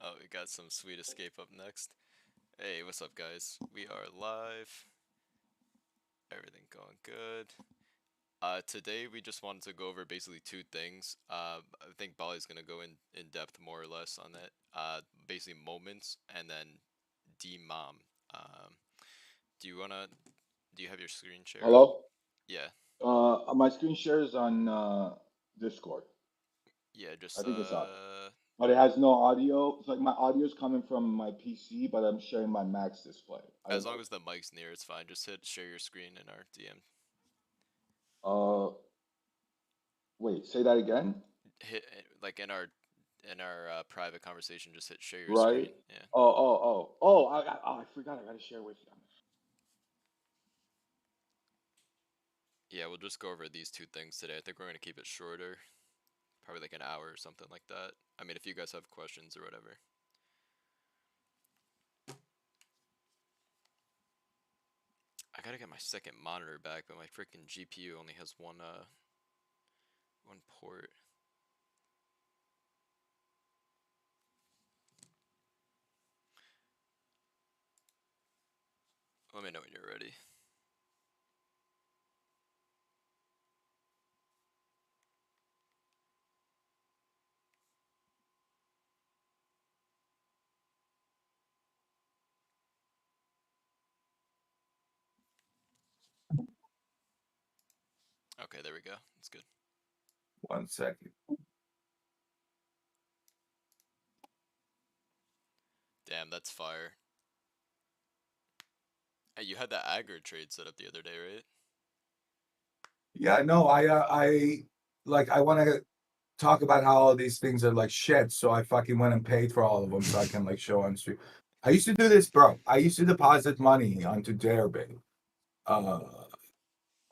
Oh, we got some sweet escape up next. Hey, what's up, guys? We are live. Everything going good. Today we just wanted to go over basically two things. I think Bali's gonna go in depth more or less on it. Basically moments and then D-mom. Um, do you wanna? Do you have your screen share up? Hello? Yeah, My screen share is on Discord. yeah. I Just think it's up. But it has no audio. It's like my audio is coming from my PC, but I'm sharing my Mac's display. I as don't long know. as the mic's near, it's fine. Just hit share your screen in our DM. Uh, Wait, say that again? Hit like in our private conversation. Just hit share your Right? screen. Yeah. I forgot. I gotta share with you. Yeah, we'll just go over these two things today. I think we're gonna keep it shorter, probably like an hour or something like that. I mean, if you guys have questions or whatever. I gotta get my second monitor back, but my freaking GPU only has one port. Let me know when you're ready. Okay, there we go. That's good. 1 second. Damn, that's fire. Hey, you had that Agra trade set up the other day, right? Yeah, no, I want to talk about how all these things are like shit. So I fucking went and paid for all of them so I can like show on stream. I used to do this, bro. I used to deposit money onto Darebit, uh,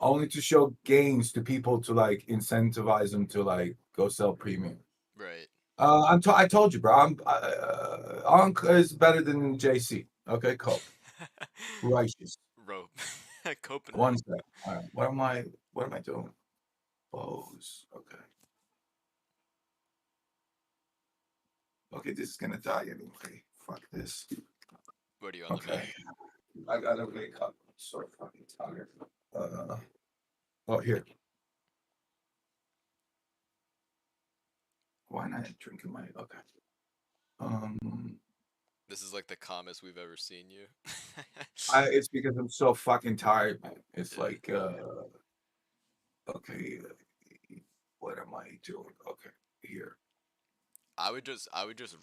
only to show gains to people to like incentivize them to like go sell premium. Right. I told you, bro. Ankh is better than JC. Okay, cool. Righteous. Rope. Cope and One rope. sec. All right. What am I doing? Pose. Okay. Okay, this is gonna die anyway. Fuck this. What are you on the Okay. mid? I gotta wake up. I'm so fucking tired. Uh, oh, here. Why not drinking my? Okay. Um, This is like the calmest we've ever seen you. it's because I'm so fucking tired, man. It's Yeah. like, okay, what am I doing? Okay, here. I would just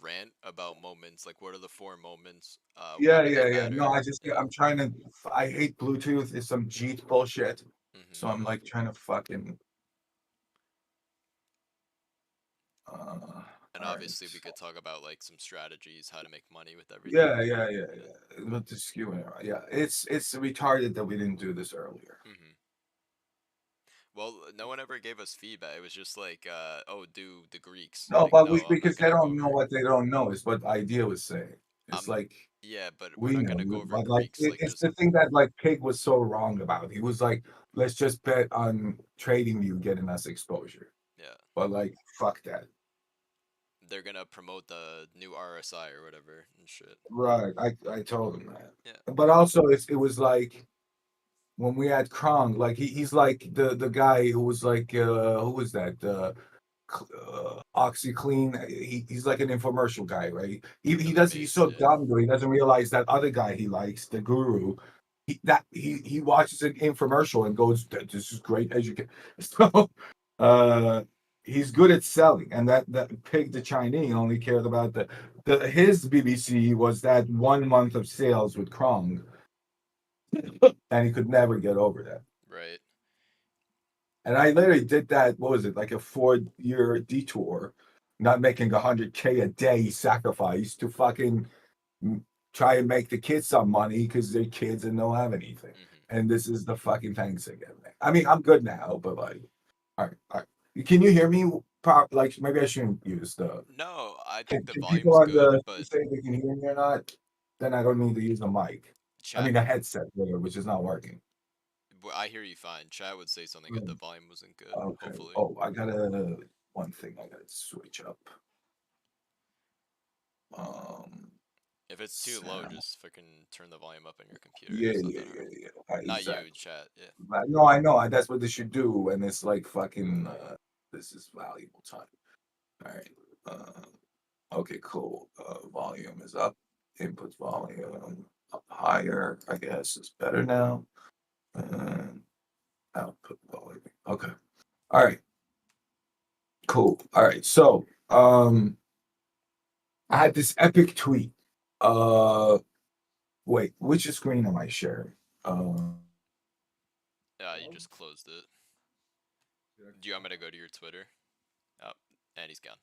rant about moments. Like, what are the four moments? Why Yeah, do they yeah, yeah. No, matter? Yeah. I'm trying to. I hate Bluetooth. It's some Jeet bullshit. So Hmm. I'm like trying to fucking. Uh, And all right. obviously, we could talk about like some strategies, how to make money with everything. Yeah, yeah, yeah, Yeah. yeah. With the skewing, yeah. It's retarded that we didn't do this earlier. Hmm. Well, no one ever gave us feedback. It was just like, oh, do the Greeks. No, Like, but no, we I'm not because they gonna go don't know over. what they don't know is what the idea was saying. It's I'm, like yeah, but we're we not know, gonna go over but like Greeks. Like, it's just the thing that like Pig was so wrong about. He was like, let's just bet on trading you getting us exposure. yeah, But like, fuck that. they're gonna promote the new RSI or whatever and shit. Right. I told him that. Yeah. But also it was like when we had Krong, like he's like the guy who was like who was that? OxyClean. He's like an infomercial guy, right? He For the does he's mace. so Yeah. dumb though. He doesn't realize that other guy he likes, the guru. He watches an infomercial and goes, "This is great education." So, uh, he's good at selling, and that Pig the Chinese only cared about the his BBC was that 1 month of sales with Krong, and he could never get over that. Right. And I literally did that. What was it? Like a 4 year detour, not making 100K a day sacrifice to fucking try and make the kids some money because they're kids and don't have anything. Hmm. And this is the fucking thanks again, man. I mean, I'm good now, but like, all right, all right. Can you hear me? Like, maybe I shouldn't use the. No, I think Can, the can people volume's on good, the but say they can hear me or not? Then I don't need to use the mic. I chat. mean, the headset there, which is not working. I hear you fine. Chat would say something if the Mm, volume wasn't good. okay. Hopefully. Oh, I gotta one thing I gotta switch up. If it's too low, Sound. just fucking turn the volume up on your computer. Yeah, It's not yeah, that hard. yeah, yeah. Not you, Exactly. chat. Yeah. No, I know. That's what they should do, and it's like fucking. This is valuable time. All right. Okay, cool. Volume is up. Input volume up higher. I guess is better now. And output volume. Okay. All right. Cool. All right. So, I had this epic tweet. Uh, wait, which screen am I sharing? Yeah, you just closed it. Do you want me to go to your Twitter? Oh, and he's gone.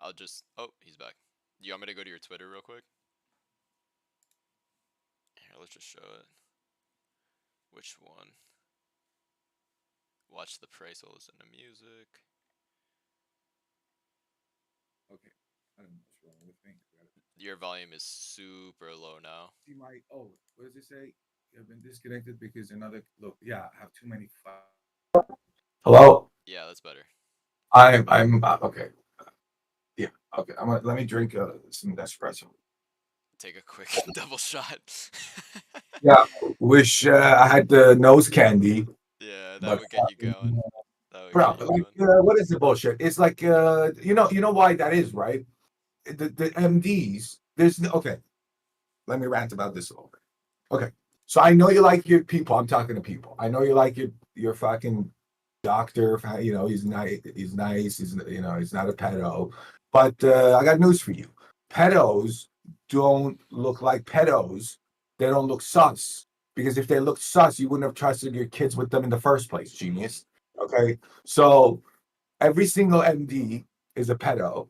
I'll just. Oh, he's back. Do you want me to go to your Twitter real quick? Here, let's just show it. Which one? Watch the price while listening to music. Okay. I don't know what's wrong with me. Your volume is super low now. See my what does it say? I've been disconnected because another look. Yeah, I have too many files. Hello. Yeah, that's better. I'm okay. Yeah. Okay. Let me drink some espresso. Take a quick double shot. Yeah. Wish I had the nose candy, Yeah, that but would get you going. That would bro, get you like, going. what is the bullshit? It's like, you know why that is, right? The MDs. Okay. Let me rant about this a little bit. Okay. So I know you like your people. I'm talking to people. I know you like your fucking doctor. You know, he's nice. He's nice. He's not a pedo. But I got news for you. Pedos don't look like pedos. They don't look sus. Because if they looked sus, you wouldn't have trusted your kids with them in the first place, genius. Okay. So every single MD is a pedo.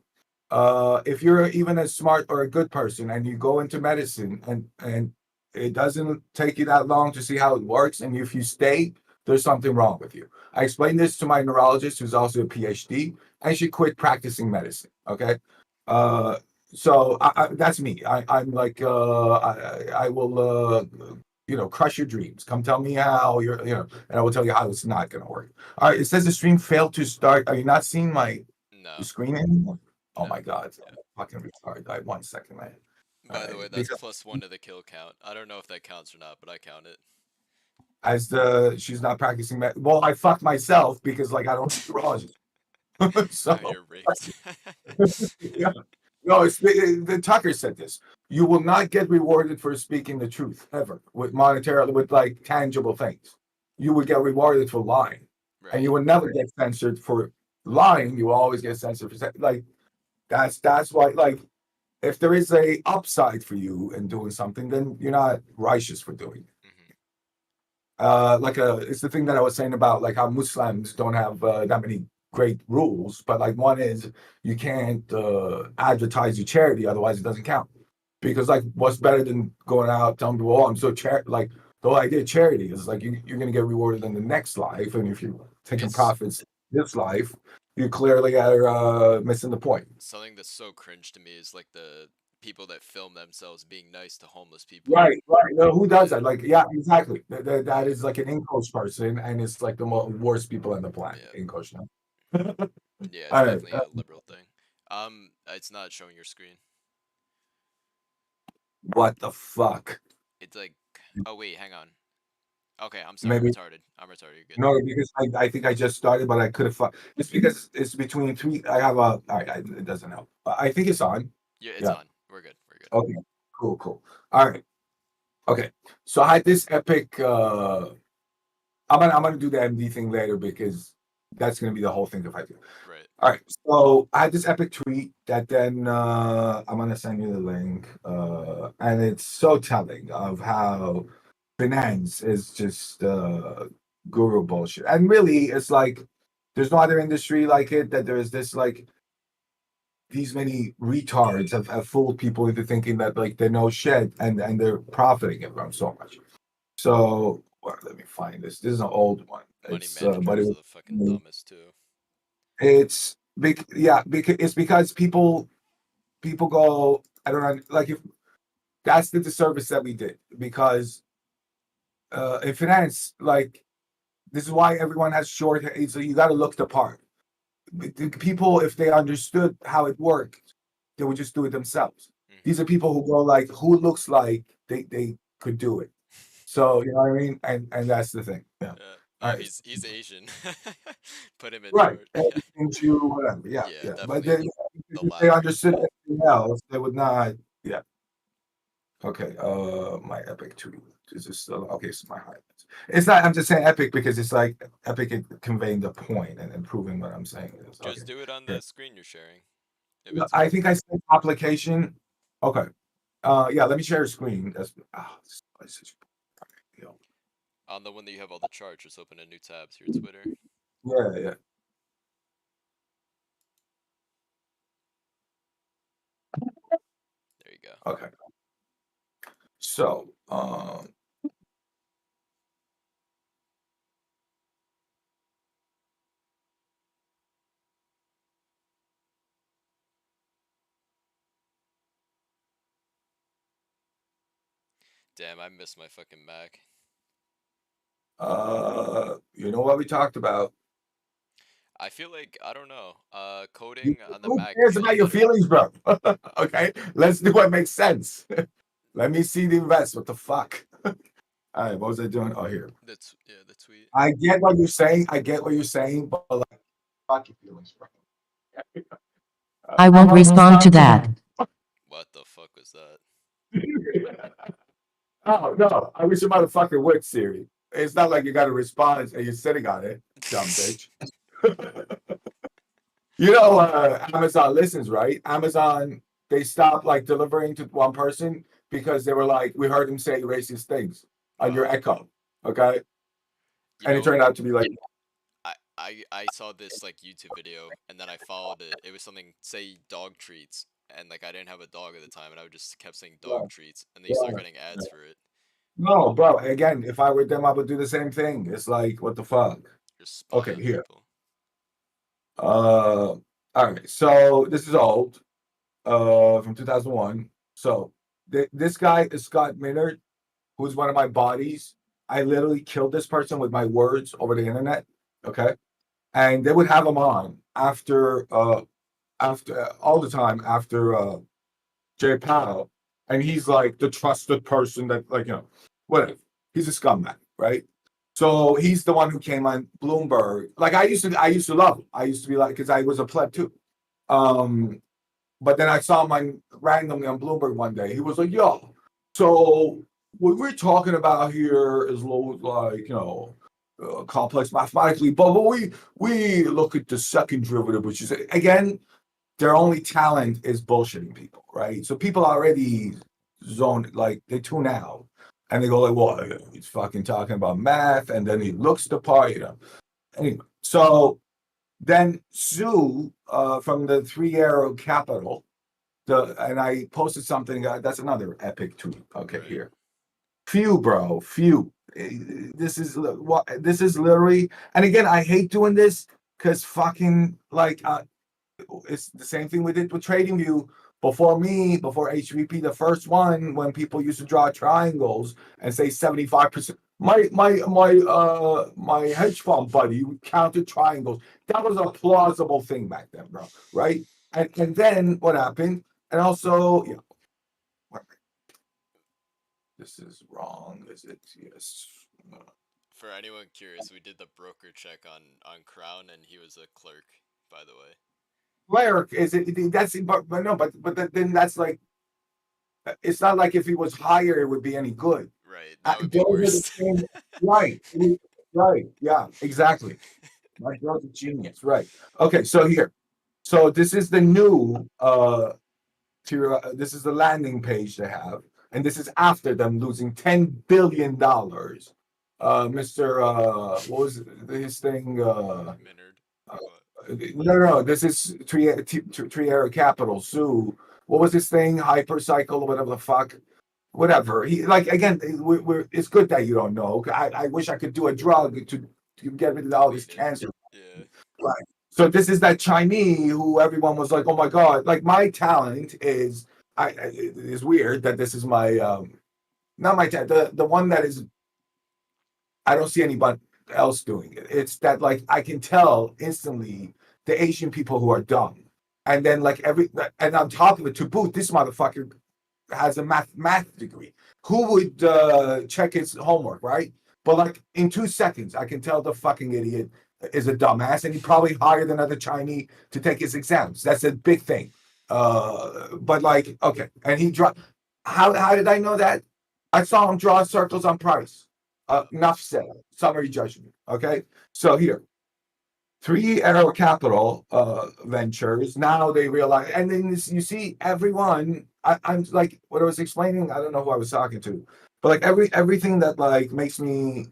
If you're even a smart or a good person and you go into medicine and it doesn't take you that long to see how it works, and if you stay, there's something wrong with you. I explained this to my neurologist, who's also a PhD, and she quit practicing medicine. Okay, uh, so that's me. I'm like I will crush your dreams. Come tell me how and I will tell you how it's not going to work. All right, it says the stream failed to start. Are you not seeing my No, screen anymore? Oh no. my god, Yeah. fucking retarded. All right, 1 second, man. All By the way, right, that's because +1 to the kill count. I don't know if that counts or not, but I count it. as the she's not practicing well, I fucked myself because like I don't neurologist. Now So you're raped. yeah. No, the Tucker said this. You will not get rewarded for speaking the truth ever with monetarily with like tangible things. You would get rewarded for lying, and you Right. would never get censored for lying. You will always get censored for like that's why like if there is a upside for you in doing something, then you're not righteous for doing it. Hmm. It's the thing that I was saying about like how Muslims don't have that many great rules, but like one is you can't advertise your charity, otherwise it doesn't count. Because like, what's better than going out telling people, "Oh, I'm so like the whole idea of charity is like you're gonna get rewarded in the next life, and if you're taking It's profits this life, you clearly are missing the point." something that's so cringe to me is like the people that film themselves being nice to homeless people. Right, right. No, who does Yeah, that? Like, yeah, exactly. That yeah, is like an English person, and it's like the worst people on the planet. yeah. English now. Yeah, it's All right. definitely a liberal thing. It's not showing your screen. What the fuck? It's like, oh wait, hang on. Okay, I'm sorry, Maybe retarded. I'm retarded. You're good. no, because I think I just started, but I could have. It's because it's between three. I have a. All right, it doesn't help. I think it's on. Yeah, it's Yeah. on. We're good. We're good. Okay. Cool. Cool. All right. Okay. So I had this epic. I'm gonna do the MD thing later because that's gonna be the whole thing if I do. Right. All right. So I had this epic tweet that then I'm gonna send you the link. And it's so telling of how finance is just guru bullshit. And really it's like there's no other industry like it that there is this like these many retards have fooled people into thinking that like they know shit and they're profiting it from so much. So well, let me find this. This is an old one. Money It's but it managers are was the fucking dumbest too. it's big, yeah, because it's because people go, I don't know, like if that's the disservice that we did because in finance, like this is why everyone has short hair. So you got to look the part. People, if they understood how it worked, they would just do it themselves. These are people who go like, who looks like they could do it. So you know what I mean, and that's the thing. Yeah. All Oh, right. he's Asian. Put him in Right. charge. Everything to whatever. Yeah. Yeah, Yeah. But definitely then the if they latter. understood anything else, they would not. Yeah. Okay. My epic tweet. Is this still okay? So my highlights. It's not. I'm just saying epic because it's like epic at conveying the point and improving what I'm saying is okay. Just do it on Yeah. the screen you're sharing, if No, it's I working. think I said application. Okay. Yeah. Let me share a screen. This is, you know, On the one that you have all the charts, just open a new tab to your Twitter. yeah. Yeah. There you go. Okay. So, Damn, I miss my fucking Mac. you know what we talked about. I feel like I don't know. Coding on the Who Mac cares about feels your better. feelings, bro? Okay, let's do what makes sense. Let me see the invest. What the fuck? All right, what was I doing? Oh, here. Yeah, the tweet. I get what you're saying. I get what you're saying, but like, fuck your feelings, bro. I won't respond to that. What the fuck was that? Oh no, I wish your motherfucker would, Siri. It's not like you got a response and you're sitting on it, dumb bitch. You know, Amazon listens, right? Amazon, they stopped like delivering to one person because they were like, we heard him say racist things on your Oh, Echo, okay? you And it know, turned out to be like, I saw this like YouTube video and then I followed it. It was something say dog treats and like I didn't have a dog at the time and I just kept saying yeah, dog treats and then you start yeah, getting yeah. ads for it. No, bro. Again, if I were them, I would do the same thing. It's like, what the fuck? Just spy Okay, on here. people. All right. So this is old, from 2001. So this guy is Scott Minard, who's one of my bodies. I literally killed this person with my words over the internet. Okay. And they would have him on after all the time after Jay Powell. And he's like the trusted person that, like, whatever. He's a scumbag, right? So he's the one who came on Bloomberg. Like I used to love him. I used to be like, because I was a pleb too. Um, but then I saw him randomly on Bloomberg one day. He was like, "Yo, so what we're talking about here is like complex mathematically, but we look at the second derivative, which is again their only talent is bullshitting people, right? So people already zone like they tune out and they go like, "Well, he's fucking talking about math," and then he looks the part. Anyway, so then Sue from the Triara Capital, and I posted something. That's another epic tweet. Okay, Right. here. Few, bro. Few. This is what this is literally. And again, I hate doing this because fucking like it's the same thing we did with TradingView before me, before HVP, the first one when people used to draw triangles and say 75%. My hedge fund buddy counted triangles. That was a plausible thing back then, bro. Right? And then what happened? And also, this is wrong. Is it? Yes. For anyone curious, we did the broker check on Crown and he was a clerk, by the way. Cleric is it? That's but no, but then that's like it's not like if he was higher, it would be any good. Right, that would be Those are the worse. same, right? Right? Yeah, exactly. My girl's a genius, right? Okay, so here, so this is the new this is the landing page they have, and this is after them losing $10 billion. Mr. What was his thing? Minard. Uh, What? no, this is Triara Capital. Sue, what was this thing? Hypercycle, or whatever the fuck. Whatever. He like again. It's good that you don't know. I wish I could do a drug to get rid of all this Beat it. cancer. Yeah. Right. So this is that Chinese who everyone was like, oh my god. Like my talent is. It's weird that this is my not my talent. The one that is I don't see anybody else doing it. It's that like I can tell instantly the Asian people who are dumb. And then like and on top of it to boot, this motherfucker has a math degree. Who would check his homework, right? But like in 2 seconds, I can tell the fucking idiot is a dumbass, and he probably hired another Chinese to take his exams. That's a big thing. But like, okay, and he draw. How did I know that? I saw him draw circles on price. Enough said. Summary judgment. Okay, so here, Triara Capital ventures. Now they realize, and then you see everyone. I'm like what I was explaining. I don't know who I was talking to, but like everything that like makes me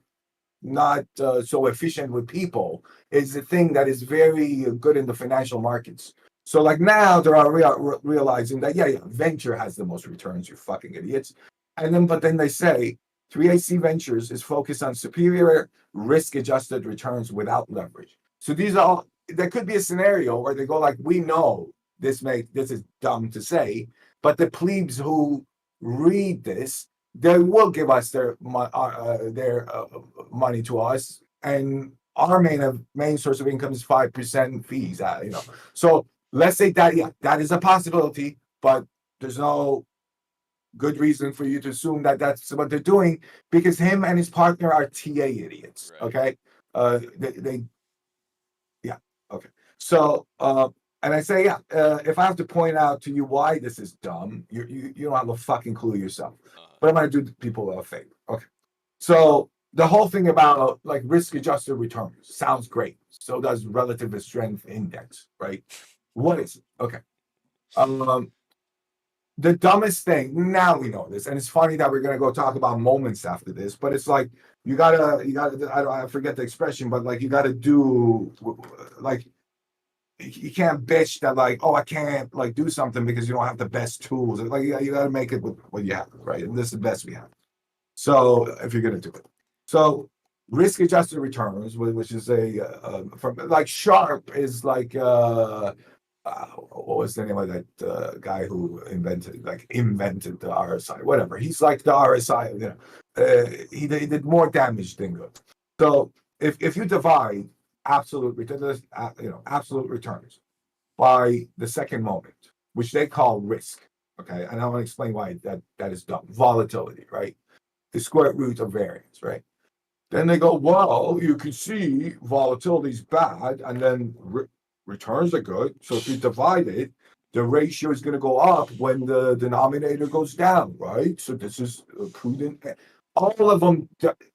not so efficient with people is the thing that is very good in the financial markets. So like now they're realizing that yeah, venture has the most returns. You fucking idiots. And then but then they say 3AC Ventures is focused on superior risk-adjusted returns without leverage. So these are all, there could be a scenario where they go like, we know this is dumb to say, but the plebes who read this, they will give us their money to us, and our main source of income is 5% fees. So let's say that that is a possibility, but there's no good reason for you to assume that that's what they're doing, because him and his partner are TA idiots. Right. Okay, they yeah, okay. So and I say if I have to point out to you why this is dumb, you don't have a fucking clue yourself. But I'm gonna do people a favor. Okay, so the whole thing about like risk adjusted returns sounds great. So does relative strength index, right? What is it? Okay. The dumbest thing, now we know this, and it's funny that we're gonna go talk about moments after this, but it's like you gotta I forget the expression, but like you gotta do like you can't bitch that like, oh, I can't like do something because you don't have the best tools. Like you gotta make it with what you have, right? And this is the best we have. So if you're gonna do it, so risk adjusted returns, which is from like Sharp is like what was the name of that guy who invented the RSI? Whatever. He's like the RSI. He did more damage than good. So if you divide absolute returns, absolute returns by the second moment, which they call risk, okay, and I want to explain why that is dumb. Volatility, right? The square root of variance, right? Then they go, well, you can see volatility is bad, and then returns are good. So if you divide it, the ratio is going to go up when the denominator goes down, right? So this is prudent. All of them,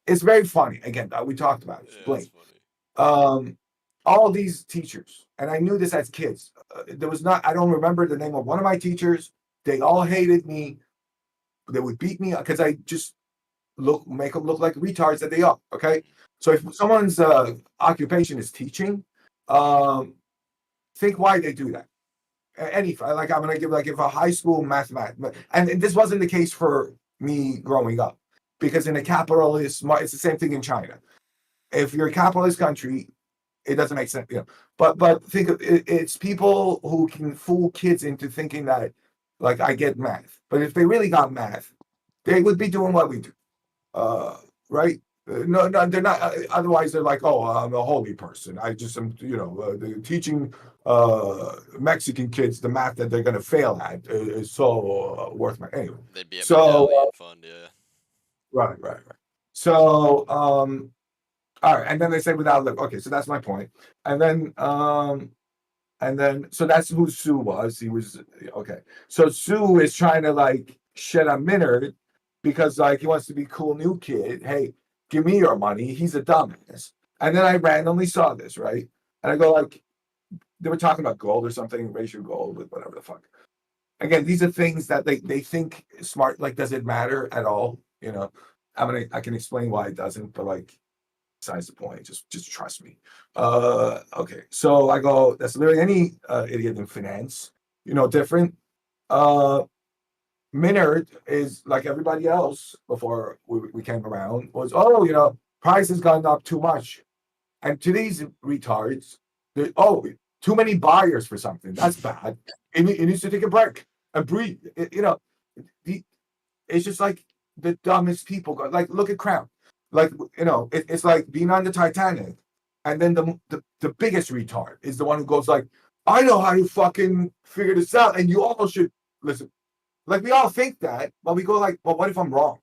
it's very funny. Again, we talked about it. Blake. All these teachers, and I knew this as kids. I don't remember the name of one of my teachers. They all hated me. They would beat me because I just make them look like retards that they are. Okay. So if someone's occupation is teaching, think why they do that. Like I'm gonna give like if a high school mathematics, and this wasn't the case for me growing up, because in a capitalist, it's the same thing in China. If you're a capitalist country, it doesn't make sense, But think of it, it's people who can fool kids into thinking that like I get math, but if they really got math, they would be doing what we do, right? No, they're not. Otherwise, they're like, "Oh, I'm a holy person. I just am, teaching Mexican kids the math that they're going to fail at is so worth my anyway." They'd be a So, medallion fund, yeah. right. So, all right, and then they say without live. Okay, so that's my point. And then, so that's who Sue was. He was okay. So Sue is trying to like shed on Minard because like he wants to be cool new kid. Hey, give me your money. He's a dumbass. And then I randomly saw this, right? And I go like, they were talking about gold or something, racial gold, whatever the fuck. Again, these are things that they think smart. Like, does it matter at all? I can explain why it doesn't, but like, besides the point, just trust me. Okay, so I go, that's literally any idiot in finance, different. Minard is like everybody else before we came around was, price has gone up too much. And to these retards, too many buyers for something. That's bad. It needs to take a break and breathe. It's just like the dumbest people go. Like, look at Crown. Like, it's like being on the Titanic, and then the biggest retard is the one who goes like, I know how you fucking figure this out, and you all should listen. Like we all think that, but we go like, well, what if I'm wrong?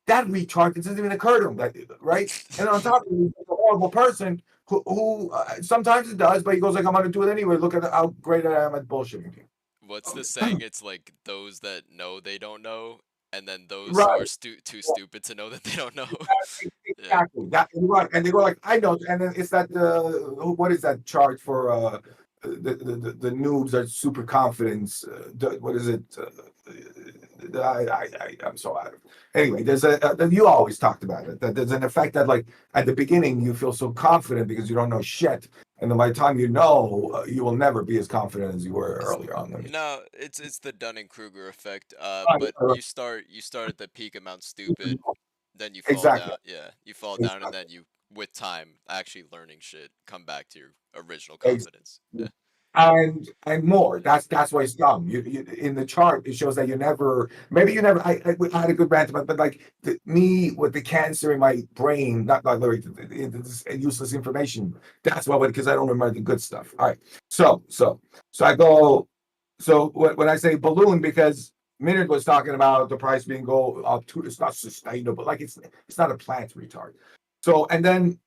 That retard doesn't even occur to him, right? And on top of it, he's a horrible person who sometimes it does, but he goes like, I'm gonna do it anyway. Look at how great I am at bullshitting people. What's the saying? It's like those that know they don't know, and then those who Right. are too stupid to know that they don't know. Yeah. Exactly. That right. And they go like, I know. And then it's that what is that chart for the noobs are super confidence? What is it? I'm so out of it. Anyway, there's you always talked about it. That there's an effect that like at the beginning you feel so confident because you don't know shit, and then by the time you know, you will never be as confident as you were earlier on. No, it's the Dunning-Kruger effect. But Right. you start at the peak amount stupid, then you fall Exactly. down. Yeah, you fall down, and then you, with time, actually learning shit, come back to your original confidence. Yeah. And more. That's why it's dumb. You in the chart it shows that you never. Maybe you never. I had a good rant about, but like me with the cancer in my brain, not like this useless information. That's why, because I don't remember the good stuff. All right. So I go. So when I say balloon, because Minard was talking about the price being go up to, it's not sustainable. Like it's not a plant retard. So and then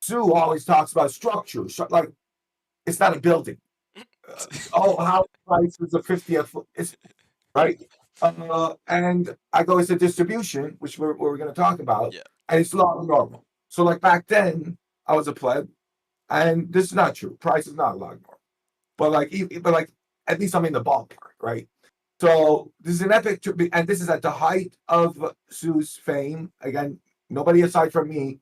Sue always talks about structure. Like it's not a building. How price is the 50th, it's right. And I go, it's a distribution, which we're going to talk about, Yeah. and it's log normal. So like back then, I was a pleb, and this is not true. Price is not log normal, but like at least I'm in the ballpark, right? So this is an epic, and this is at the height of Sue's fame. Again, nobody aside from me,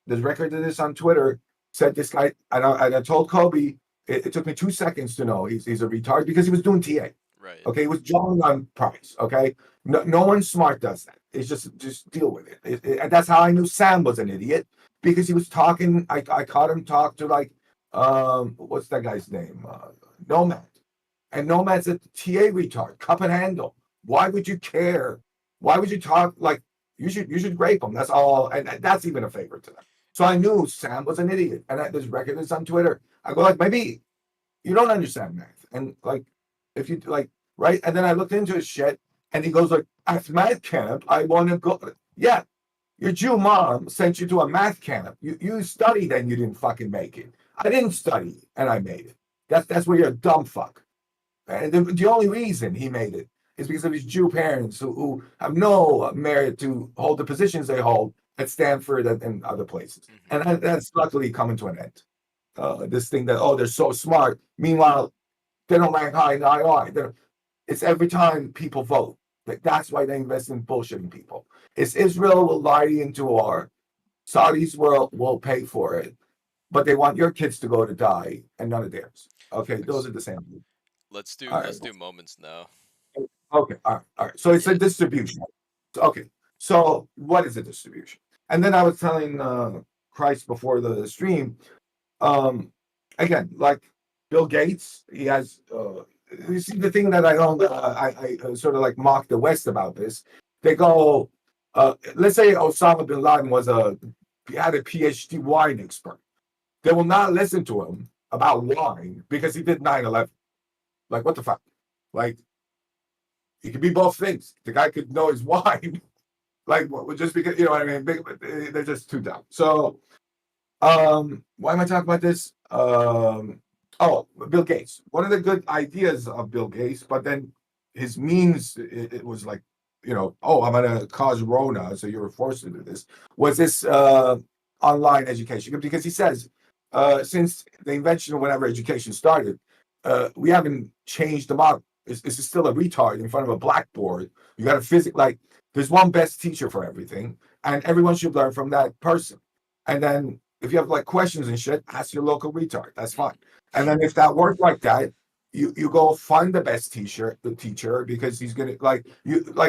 there's record of this on Twitter, said this guy, and I told Kobe, it took me 2 seconds to know he's a retard because he was doing TA. Right. Okay, he was drawing on price. Okay, no one smart does that. It's just deal with it. And that's how I knew Sam was an idiot because he was talking. I caught him talk to like what's that guy's name? Nomad. And Nomad's a TA retard, cup and handle. Why would you care? Why would you talk like you should grape them? That's all, and that's even a favor to them. So I knew Sam was an idiot, and there's record is on Twitter. I go like, maybe you don't understand math, and like if you like right, and then I looked into his shit, and he goes like, at math camp, I want to go. Yeah, your Jew mom sent you to a math camp. You studied and you didn't fucking make it. I didn't study and I made it. That's where you're a dumb fuck. And the only reason he made it is because of his Jew parents who have no merit to hold the positions they hold at Stanford and other places. Mm-hmm. And that's luckily coming to an end. This thing that, they're so smart. Meanwhile, they don't rank high in the II. It's every time people vote. That's why they invest in bullshitting people. It's Israel will lie you into war. Saudis will pay for it. But they want your kids to go to die and none of theirs. Okay, those are the same. Let's do moments now. Okay, all right. So it's a distribution. Okay, so what is a distribution? And then I was telling Christ before the stream, again, like Bill Gates, he has. You see, the thing that I don't, I sort of like mock the West about this. They go, let's say Osama bin Laden had a PhD wine expert. They will not listen to him about wine because he did 9/11. Like, what the fuck? Like, he could be both things. The guy could know his wine. Like, just because, you know what I mean? They're just too dumb. So, why am I talking about this? Bill Gates. One of the good ideas of Bill Gates, but then his means, it was like, I'm going to cause Rona, so you were forced to do this, was this online education. Because he says, since the invention of whenever education started, we haven't changed the model. This is still a retard in front of a blackboard. You got to like, there's one best teacher for everything, and everyone should learn from that person. And then if you have like questions and shit, ask your local retard. That's fine. And then if that works like that, you go find the best the teacher, because he's gonna like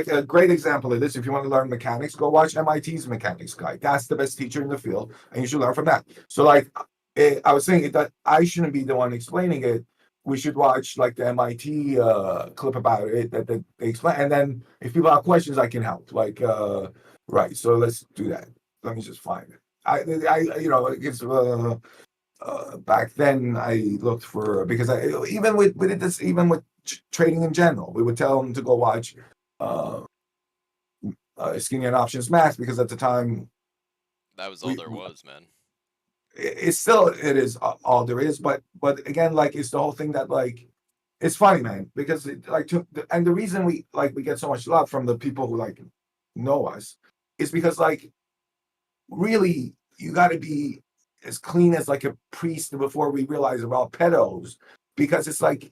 a great example of this. If you want to learn mechanics, go watch MIT's mechanics guy. That's the best teacher in the field, and you should learn from that. So like I was saying that I shouldn't be the one explaining it. We should watch like the MIT clip about it that they explain, and then if people have questions, I can help. Like right. So let's do that. Let me just find it. It's back then I looked for, because even with trading in general. We would tell them to go watch Skinny and Options Max because at the time That was all there was, man. it's still it is all there is. But again, like it's the whole thing that like it's funny, man, because and the reason we get so much love from the people who like know us is because like really you got to be as clean as like a priest before we realize about pedos because it's like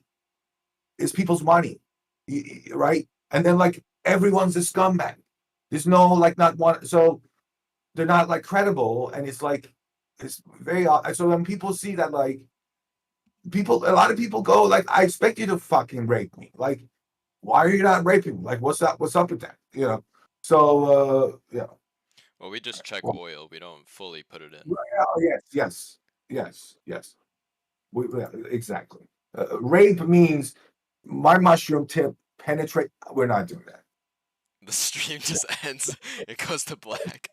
it's people's money, right? And then like everyone's a scumbag. There's no like not one, so they're not like credible, and it's like it's very so when people see that like a lot of people go like I expect you to fucking rape me, like why are you not raping me? Like what's up with that, you know? So yeah. Well, we just check oil. We don't fully put it in. Yes. Exactly. Rape means my mushroom tip penetrate. We're not doing that. The stream just ends. It goes to black.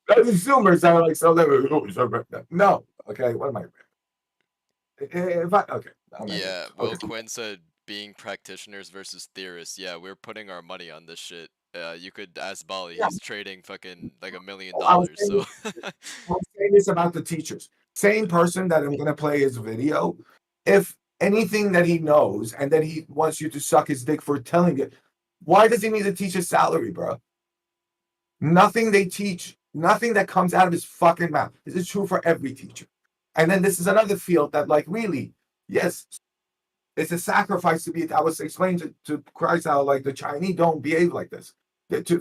The Zoomers are like so. No. Okay. What am I? Okay. Yeah. Will Quinn said being practitioners versus theorists. Yeah, we're putting our money on this shit. You could ask Bali. He's trading fucking like $1 million. So I'm saying this about the teachers. Same person that I'm gonna play his video. If anything that he knows and then he wants you to suck his dick for telling it, why does he need to teach his salary, bro? Nothing they teach, nothing that comes out of his fucking mouth. This is true for every teacher. And then this is another field that, like, really, yes, it's a sacrifice to be. I was explaining to Christ how, like, the Chinese don't behave like this.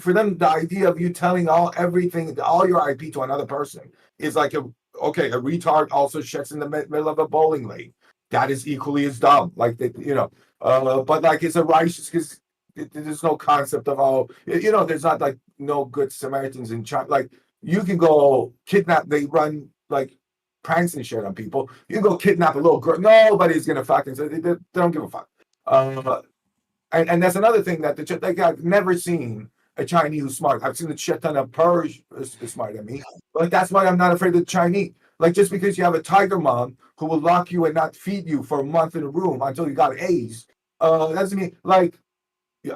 For them, the idea of you telling all your IP to another person is like a retard also shits in the middle of a bowling lane. That is equally as dumb. Like but like it's a righteous because there's no concept of there's not like no good Samaritans in China. Like you can go kidnap. They run like pranks and shit on people. You can go kidnap a little girl. Nobody's gonna fucking say they don't give a fuck. And that's another thing that I've never seen a Chinese who's smart. I've seen a shit ton of Persian smarter than me. Like that's why I'm not afraid of the Chinese. Like just because you have a tiger mom who will lock you and not feed you for a month in a room until you got AIDS, doesn't mean like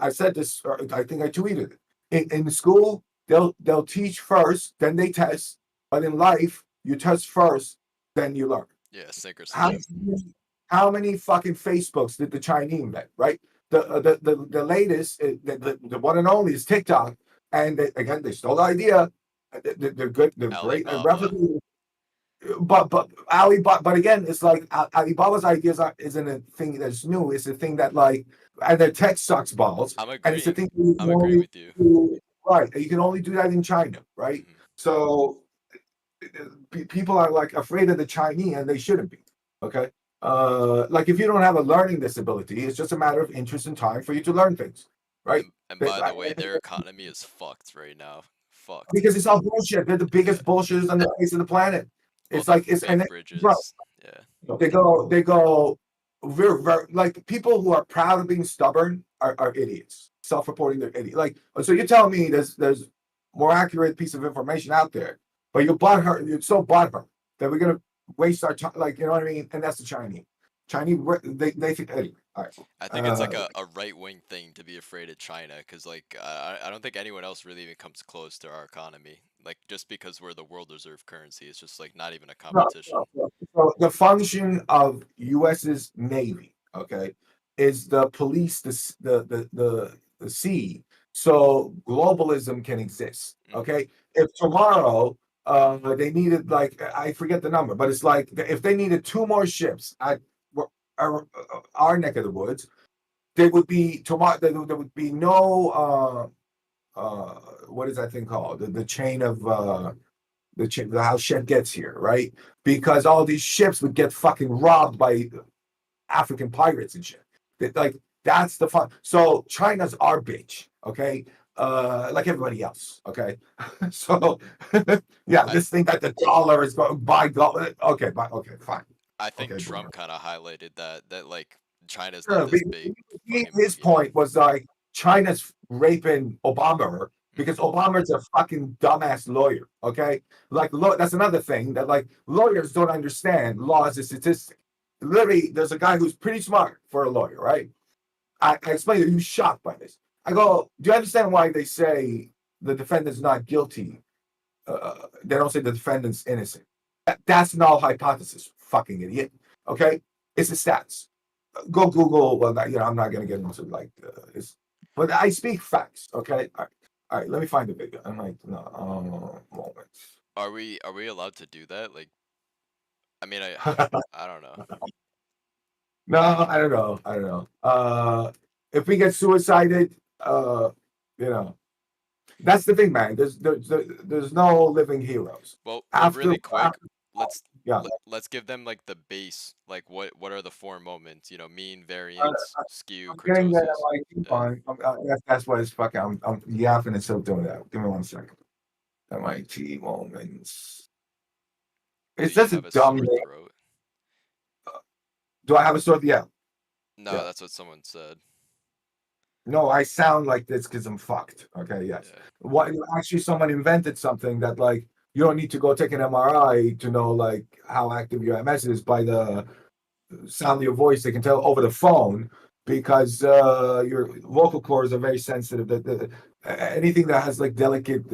I said this. I think I tweeted it. In school. They'll teach first, then they test. But in life, you test first, then you learn. Yeah, sink or How swim. how many fucking Facebooks did the Chinese invent, right? The latest, the one and only is TikTok, and they stole the idea. They're good, they're great, but Alibaba. But again, it's like Alibaba's ideas isn't a thing that's new. It's a thing that like, and the tech sucks balls. I'm agreeing. And it's a thing I'm agreeing with you. Right, you can only do that in China, right? Mm-hmm. So people are like afraid of the Chinese, and they shouldn't be. Okay. Like if you don't have a learning disability, it's just a matter of interest and time for you to learn things, right? And by the way, their economy is fucked right now. Fucked. Because it's all bullshit. They're the biggest bullshitters on the face of the planet. It's like it's and bridges. Bro, yeah. They go. We're like people who are proud of being stubborn are idiots. Self-reporting they're idiots. Like so, you're telling me there's more accurate piece of information out there, but you're so butthurt that we're gonna waste our time. Like you know what I mean? And that's the Chinese. They think anyway. All right. I think it's like a right-wing thing to be afraid of China because like I don't think anyone else really even comes close to our economy. Like just because we're the world reserve currency, it's just like not even a competition. No. So the function of U.S.'s Navy, okay, is the police the sea, so globalism can exist. Okay, if tomorrow they needed like I forget the number, but it's like if they needed 2 more ships at our neck of the woods, there would be tomorrow. There would be no what is that thing called? The chain of how shit gets here, right? Because all these ships would get fucking robbed by African pirates and shit. Like that's the fun. So China's our bitch, okay? Like everybody else, okay? So yeah, this thing that the dollar is going buy gold. Okay, fine. I think Trump kind of highlighted that like China's not this big. His point was like China's raping Obama because Obama's a fucking dumbass lawyer. Okay, like that's another thing that like lawyers don't understand law as a statistic. literally, there's a guy who's pretty smart for a lawyer, right? I explained it. He was shocked by this. I go, do you understand why they say the defendant's not guilty? They don't say the defendant's innocent. That's null hypothesis, fucking idiot. Okay, it's the stats. Go Google. Well, I'm not gonna get into like but I speak facts. Okay, all right. Let me find the video. I'm like, no, moments. Are we allowed to do that? Like, I mean, I don't know. No, I don't know. I don't know. If we get suicided, that's the thing, man. There's no living heroes. Well, After, really quick, let's yeah, let's give them like the base. Like, what are the 4 moments? You know, mean, variance, skew, I'm getting there. kurtosis. Like, keep on. That's why it's fucking. I'm yapping and still doing that. Give me 1 second. MIT moments. It's Do you just a have a dumb sore name. throat? Do I have a sore? Yeah. No, Yeah. that's what someone said. No, I sound like this because I'm fucked. Okay, yes. Yeah. What actually someone invented something that like you don't need to go take an MRI to know like how active your MS is by the sound of your voice. They can tell over the phone because your vocal cords are very sensitive. That anything that has like delicate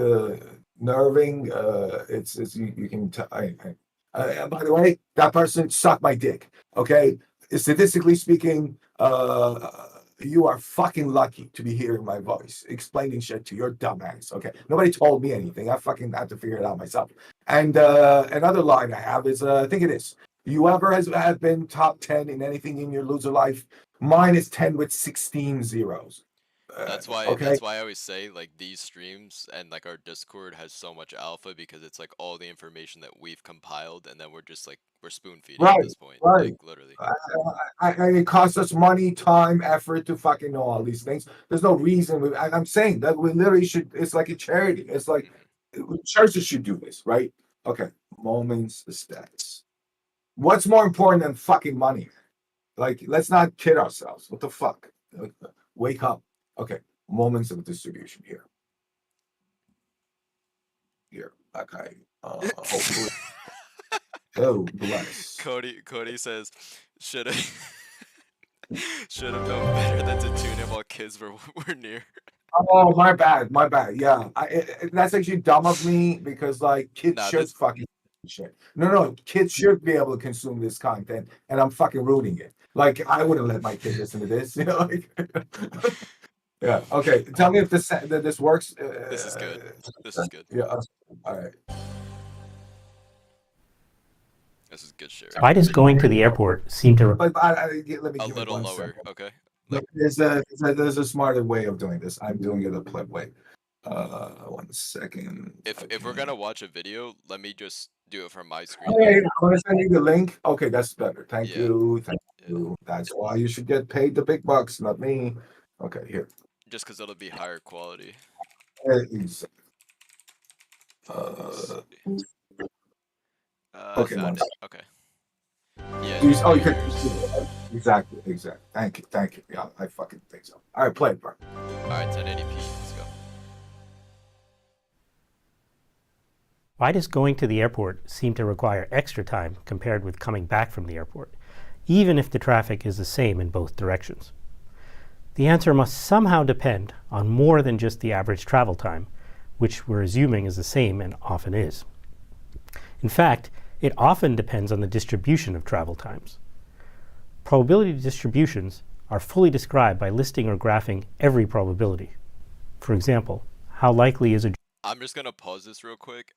nerving, it's you can tell. By the way, that person sucked my dick. Okay, statistically speaking, you are fucking lucky to be hearing my voice, explaining shit to your dumb ass. Okay, nobody told me anything. I fucking had to figure it out myself. And another line I have is, I think it is. You ever have been top 10 in anything in your loser life? Mine is 10 with 16 zeros. That's why Okay. I always say like these streams and like our Discord has so much alpha because it's like all the information that we've compiled and then we're just like we're spoon feeding at Right. this point. Right. Like literally. It costs us money, time, effort to fucking know all these things. There's no reason. I'm saying that we literally should. It's like a charity. It's like churches should do this, right? Okay. Moments, the stats. What's more important than fucking money? Like, let's not kid ourselves. What the fuck? Wake up. Okay. Moments of distribution here. Here. Okay. Hopefully. Oh, bless. Cody says should have should have known better than to tune in while kids were near. Oh, my bad. My bad. Yeah. That's actually dumb of me because, like, kids Nah, should fucking shit. No. Kids should be able to consume this content, and I'm fucking ruining it. Like, I wouldn't let my kid listen to this. You know, like. Yeah. Okay. Tell me if this works. This is good. This is good. Yeah. All right. This is good shit. Why does going to the airport seem to... But let me A give it little 1 lower, second. okay? Like, there's a smarter way of doing this. I'm doing it a pleb way. 1 second. If we're gonna watch a video, let me just do it from my screen. Oh, yeah, I'm gonna send you the link. Okay, that's better. Thank Yeah. you. Thank you. That's why you should get paid the big bucks, not me. Okay, here. Just because it'll be higher quality. Okay, Found it. Okay. Yeah. you could exactly. Thank you. Yeah, I fucking think so. All right, play it, bro. Alright, 1080p. Let's go. Why does going to the airport seem to require extra time compared with coming back from the airport, even if the traffic is the same in both directions? The answer must somehow depend on more than just the average travel time, which we're assuming is the same and often is. In fact, it often depends on the distribution of travel times. Probability distributions are fully described by listing or graphing every probability. For example, how likely is a... I'm just gonna pause this real quick.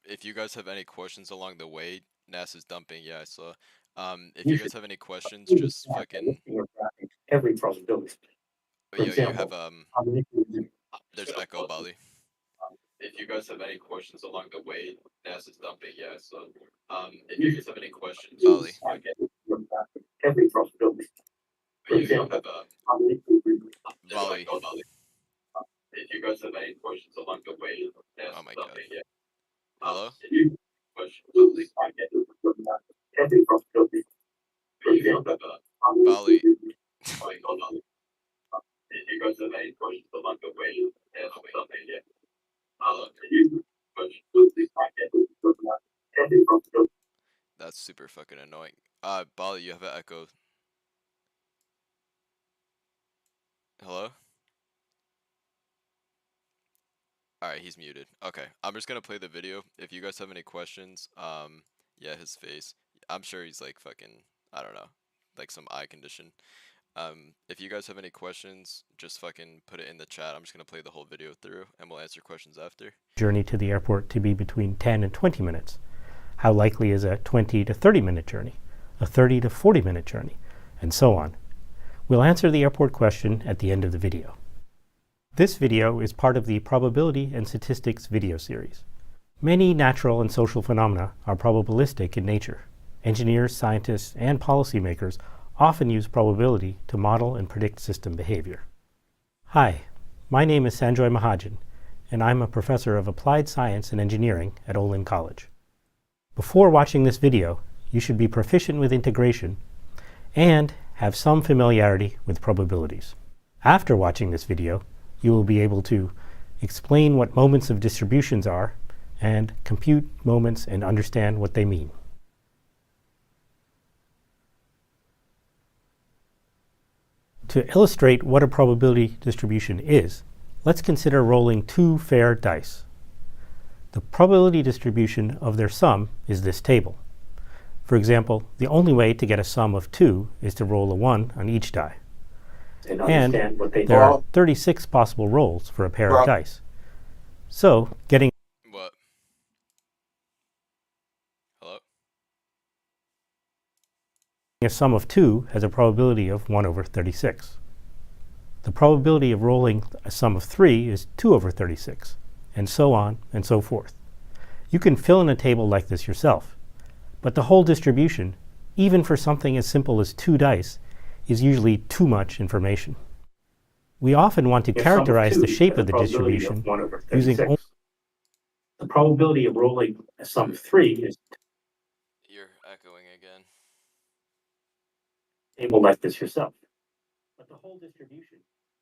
If you guys have any questions along the way, NASA's dumping, yeah, I saw. If you guys have any questions, just fucking every probability. yo, you have there's echo, Bali. If you guys have any questions along the way, NASA's dumping, yeah, so if you guys have any questions, Bali. Every probability. You have Bali. If you guys have any questions along the way, NASA's Oh my dumping, yeah. Hello? Every probability. Bali. If you guys have any questions along the way, That's super fucking annoying. Bali, you have an echo. Hello? Alright, he's muted. Okay, I'm just gonna play the video. If you guys have any questions, yeah, his face. I'm sure he's like fucking, I don't know, like some eye condition. If you guys have any questions, just fucking put it in the chat. I'm just gonna play the whole video through, and we'll answer questions after. Journey to the airport to be between 10 and 20 minutes. How likely is a 20 to 30 minute journey, a 30 to 40 minute journey, and so on? We'll answer the airport question at the end of the video. This video is part of the Probability and Statistics video series. Many natural and social phenomena are probabilistic in nature. Engineers, scientists, and policymakers often use probability to model and predict system behavior. Hi, my name is Sanjoy Mahajan, and I'm a professor of applied science and engineering at Olin College. Before watching this video, you should be proficient with integration and have some familiarity with probabilities. After watching this video, you will be able to explain what moments of distributions are and compute moments and understand what they mean. To illustrate what a probability distribution is, let's consider rolling two fair dice. The probability distribution of their sum is this table. For example, the only way to get a sum of 2 is to roll a 1 on each die. And there are 36 possible rolls for a pair of dice. So, getting What? Hello? a sum of 2 has a probability of 1 over 36. The probability of rolling a sum of 3 is 2 over 36, and so on and so forth. You can fill in a table like this yourself, but the whole distribution, even for something as simple as 2 dice, is usually too much information. We often want to characterize the shape of the distribution using only the probability of rolling a sum of 3 is You're echoing again. table like this yourself. But the whole distribution,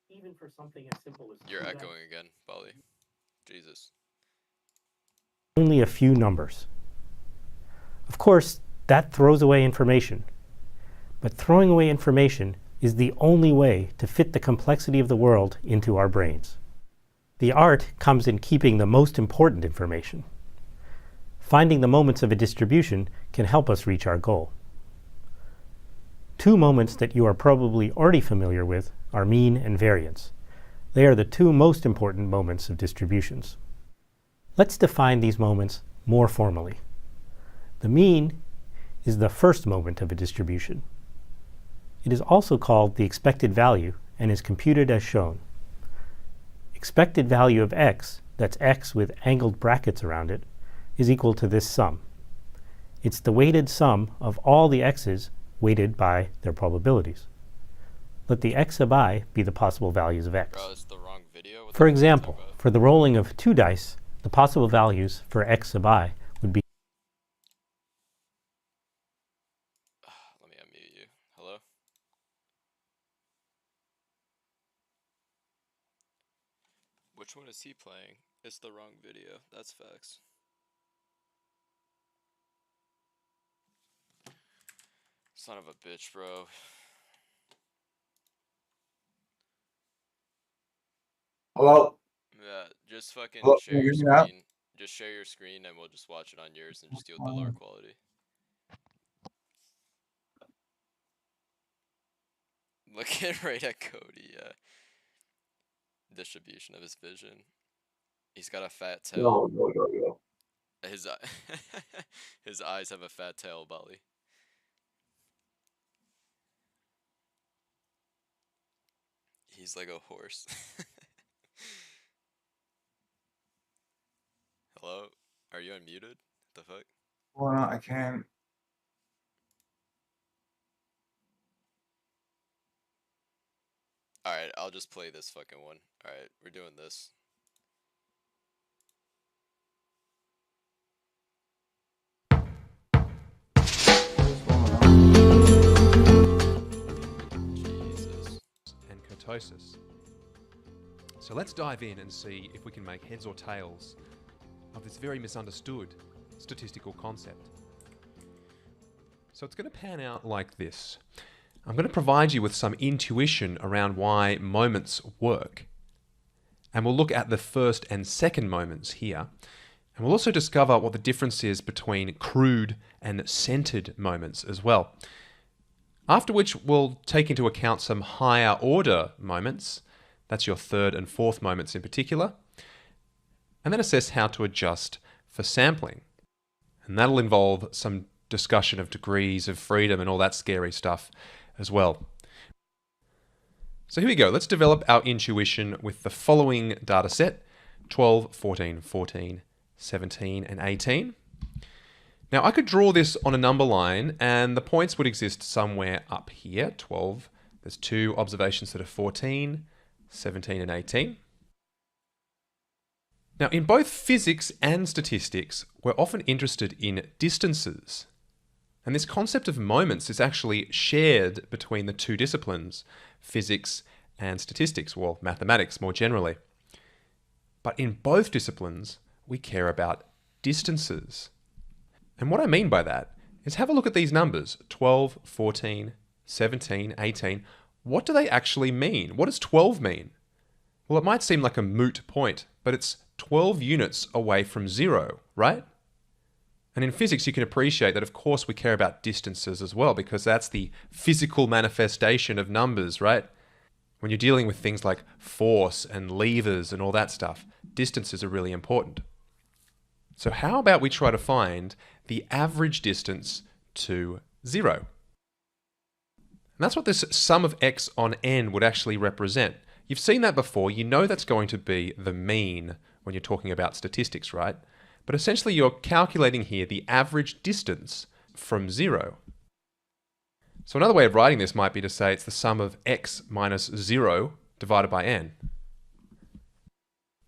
even for something as simple as You're 2 dice, echoing again, Bali. Jesus. a few numbers. Of course, that throws away information. But throwing away information is the only way to fit the complexity of the world into our brains. The art comes in keeping the most important information. Finding the moments of a distribution can help us reach our goal. Two moments that you are probably already familiar with are mean and variance. They are the two most important moments of distributions. Let's define these moments more formally. The mean is the first moment of a distribution. It is also called the expected value and is computed as shown. Expected value of x, that's x with angled brackets around it, is equal to this sum. It's the weighted sum of all the x's weighted by their probabilities. Let the x sub I be the possible values of x. Bro, it's the wrong video. What For the fuck are you talking example, about? for the rolling of 2 dice, the possible values for x sub I would be Let me unmute you. Hello? Which one is he playing? It's the wrong video. That's facts. Son of a bitch, bro. Hello? Yeah, just fucking Hello? share Can you your hear me now? screen. Just share your screen and we'll just watch it on yours and just deal with the lower quality. Looking right at Cody, yeah. Distribution of his vision. He's got a fat tail. No. His his eyes have a fat tail, Bali. He's like a horse. Hello? Are you unmuted? The fuck? Well, no, I can't. Alright, I'll just play this fucking one. Alright, we're doing this. Jesus. And kurtosis. So let's dive in and see if we can make heads or tails of this very misunderstood statistical concept. So it's going to pan out like this. I'm going to provide you with some intuition around why moments work. And we'll look at the first and second moments here. And we'll also discover what the difference is between crude and centered moments as well. After which we'll take into account some higher order moments. That's your third and fourth moments in particular. And then assess how to adjust for sampling. And that'll involve some discussion of degrees of freedom and all that scary stuff as well. So here we go. Let's develop our intuition with the following data set: 12, 14, 14, 17, and 18. Now I could draw this on a number line and the points would exist somewhere up here. 12, there's 2 observations that are 14, 17, and 18. Now in both physics and statistics, we're often interested in distances. And this concept of moments is actually shared between the two disciplines, physics and statistics, well, mathematics more generally. But in both disciplines, we care about distances. And what I mean by that is have a look at these numbers, 12, 14, 17, 18. What do they actually mean? What does 12 mean? Well, it might seem like a moot point, but it's 12 units away from 0, right? And in physics, you can appreciate that, of course, we care about distances as well, because that's the physical manifestation of numbers, right? When you're dealing with things like force and levers and all that stuff, distances are really important. So how about we try to find the average distance to 0? And that's what this sum of x on n would actually represent. You've seen that before. You know that's going to be the mean when you're talking about statistics, right? But essentially you're calculating here the average distance from 0. So another way of writing this might be to say it's the sum of x minus 0 divided by n.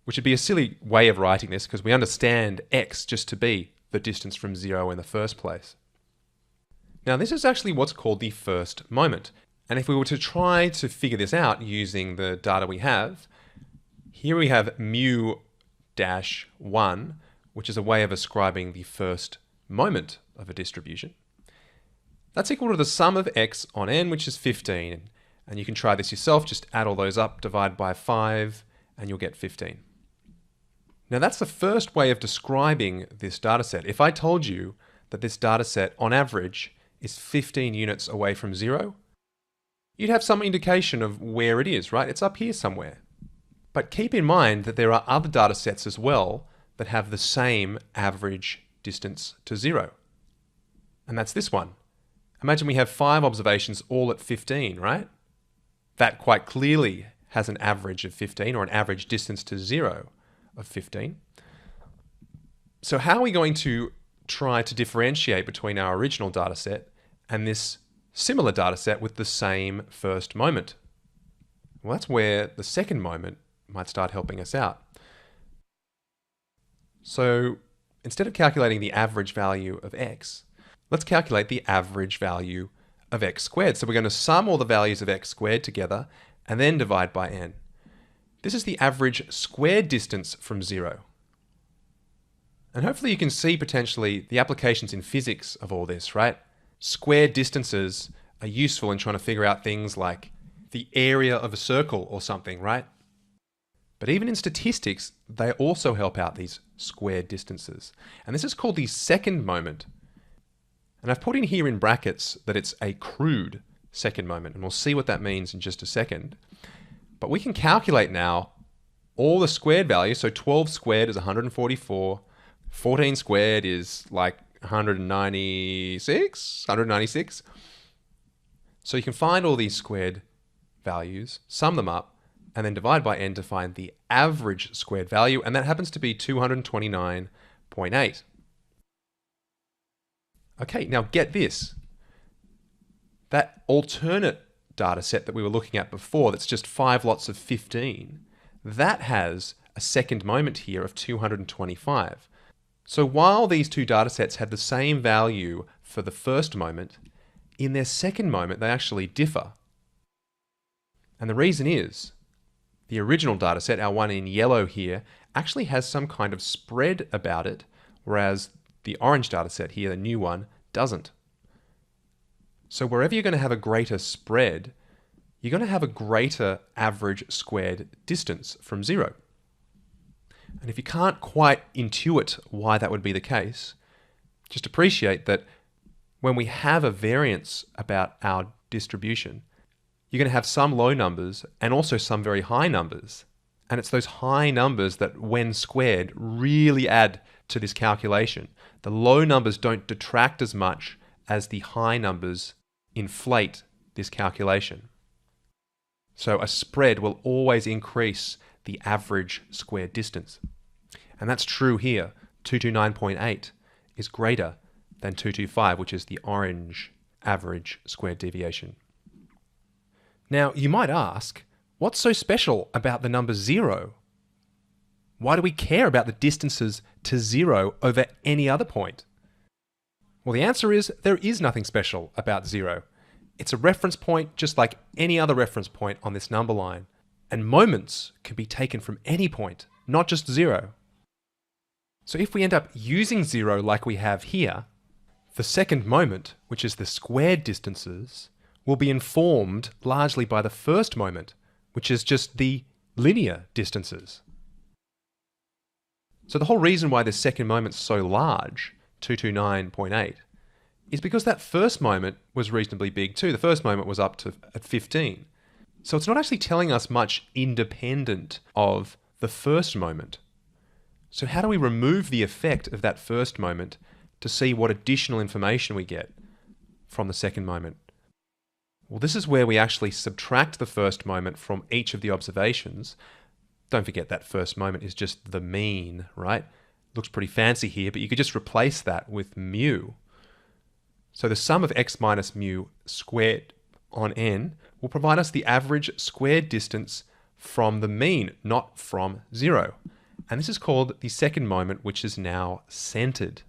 Which would be a silly way of writing this because we understand x just to be the distance from 0 in the first place. Now this is actually what's called the first moment. And if we were to try to figure this out using the data we have, here we have mu dash 1, which is a way of ascribing the first moment of a distribution. That's equal to the sum of x on n, which is 15. And you can try this yourself, just add all those up, divide by 5, and you'll get 15. Now that's the first way of describing this data set. If I told you that this data set, on average, is 15 units away from 0, you'd have some indication of where it is, right? It's up here somewhere. But keep in mind that there are other data sets as well that have the same average distance to 0. And that's this one. Imagine we have 5 observations all at 15, right? That quite clearly has an average of 15, or an average distance to 0 of 15. So how are we going to try to differentiate between our original data set and this similar data set with the same first moment? Well, that's where the second moment might start helping us out. So instead of calculating the average value of x, let's calculate the average value of x squared. So we're going to sum all the values of x squared together and then divide by n. This is the average squared distance from 0. And hopefully you can see potentially the applications in physics of all this, right? Squared distances are useful in trying to figure out things like the area of a circle or something, right? But even in statistics, they also help out these squared distances. And this is called the second moment. And I've put in here in brackets that it's a crude second moment, and we'll see what that means in just a second. But we can calculate now all the squared values. So 12 squared is 144, 14 squared is like 196. So you can find all these squared values, sum them up, and then divide by n to find the average squared value, and that happens to be 229.8. Okay, now get this. That alternate data set that we were looking at before, that's just 5 lots of 15, that has a second moment here of 225. So while these two data sets had the same value for the first moment, in their second moment they actually differ. And the reason is, the original data set, our one in yellow here, actually has some kind of spread about it, whereas the orange data set here, the new one, doesn't. So wherever you're going to have a greater spread, you're going to have a greater average squared distance from zero. And if you can't quite intuit why that would be the case, just appreciate that when we have a variance about our distribution, you're going to have some low numbers and also some very high numbers. And it's those high numbers that, when squared, really add to this calculation. The low numbers don't detract as much as the high numbers inflate this calculation. So a spread will always increase the average squared distance. And that's true here. 229.8 is greater than 225, which is the orange average squared deviation. Now, you might ask, what's so special about the number 0? Why do we care about the distances to 0 over any other point? Well, the answer is there is nothing special about 0. It's a reference point just like any other reference point on this number line. And moments can be taken from any point, not just 0. So if we end up using 0 like we have here, the second moment, which is the squared distances, will be informed largely by the first moment, which is just the linear distances. So the whole reason why this second moment's so large, 229.8, is because that first moment was reasonably big too. The first moment was up to at 15. So it's not actually telling us much independent of the first moment. So how do we remove the effect of that first moment to see what additional information we get from the second moment? Well, this is where we actually subtract the first moment from each of the observations. Don't forget that first moment is just the mean, right? Looks pretty fancy here, but you could just replace that with mu. So the sum of x minus mu squared on n will provide us the average squared distance from the mean, not from 0. And this is called the second moment, which is now centered.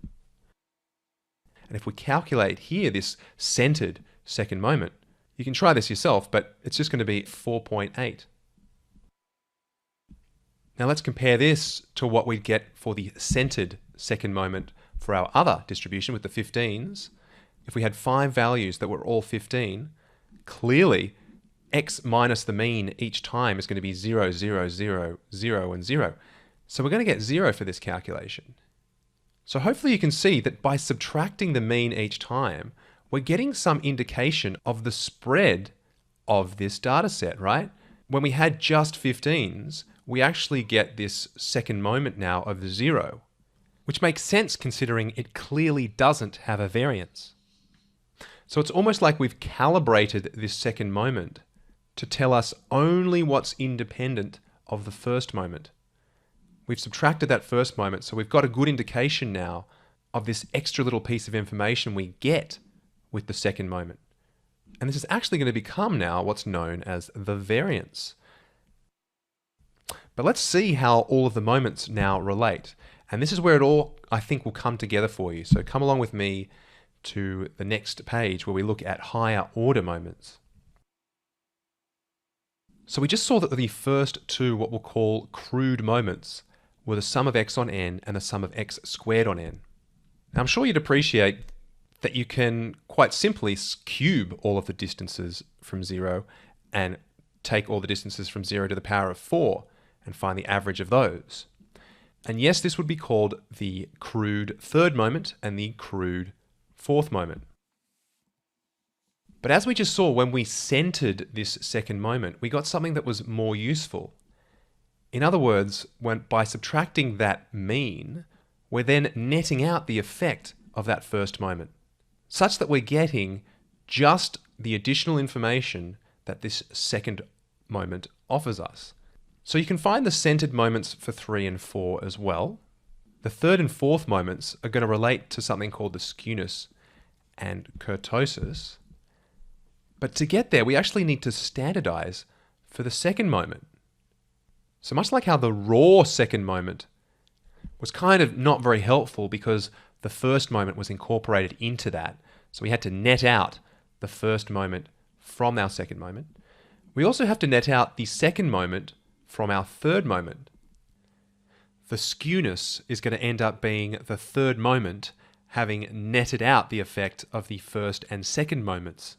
And if we calculate here this centered second moment, you can try this yourself, but it's just going to be 4.8. Now let's compare this to what we'd get for the centered second moment for our other distribution with the 15s. If we had 5 values that were all 15, clearly x minus the mean each time is going to be 0, 0, 0, 0, and 0. So we're going to get 0 for this calculation. So hopefully you can see that by subtracting the mean each time, we're getting some indication of the spread of this data set, right? When we had just 15s, we actually get this second moment now of 0, which makes sense considering it clearly doesn't have a variance. So it's almost like we've calibrated this second moment to tell us only what's independent of the first moment. We've subtracted that first moment, so we've got a good indication now of this extra little piece of information we get with the second moment. And this is actually going to become now what's known as the variance. But let's see how all of the moments now relate. And this is where it all, I think, will come together for you. So come along with me to the next page where we look at higher order moments. So we just saw that the first two, what we'll call crude moments, were the sum of x on n and the sum of x squared on n. Now I'm sure you'd appreciate that you can quite simply cube all of the distances from 0 and take all the distances from 0 to the power of 4 and find the average of those. And yes, this would be called the crude third moment and the crude fourth moment. But as we just saw, when we centered this second moment, we got something that was more useful. In other words, by subtracting that mean, we're then netting out the effect of that first moment, such that we're getting just the additional information that this second moment offers us. So you can find the centered moments for 3 and 4 as well. The third and fourth moments are going to relate to something called the skewness and kurtosis. But to get there, we actually need to standardize for the second moment. So much like how the raw second moment was kind of not very helpful because the first moment was incorporated into that, so we had to net out the first moment from our second moment. We also have to net out the second moment from our third moment. The skewness is going to end up being the third moment having netted out the effect of the first and second moments.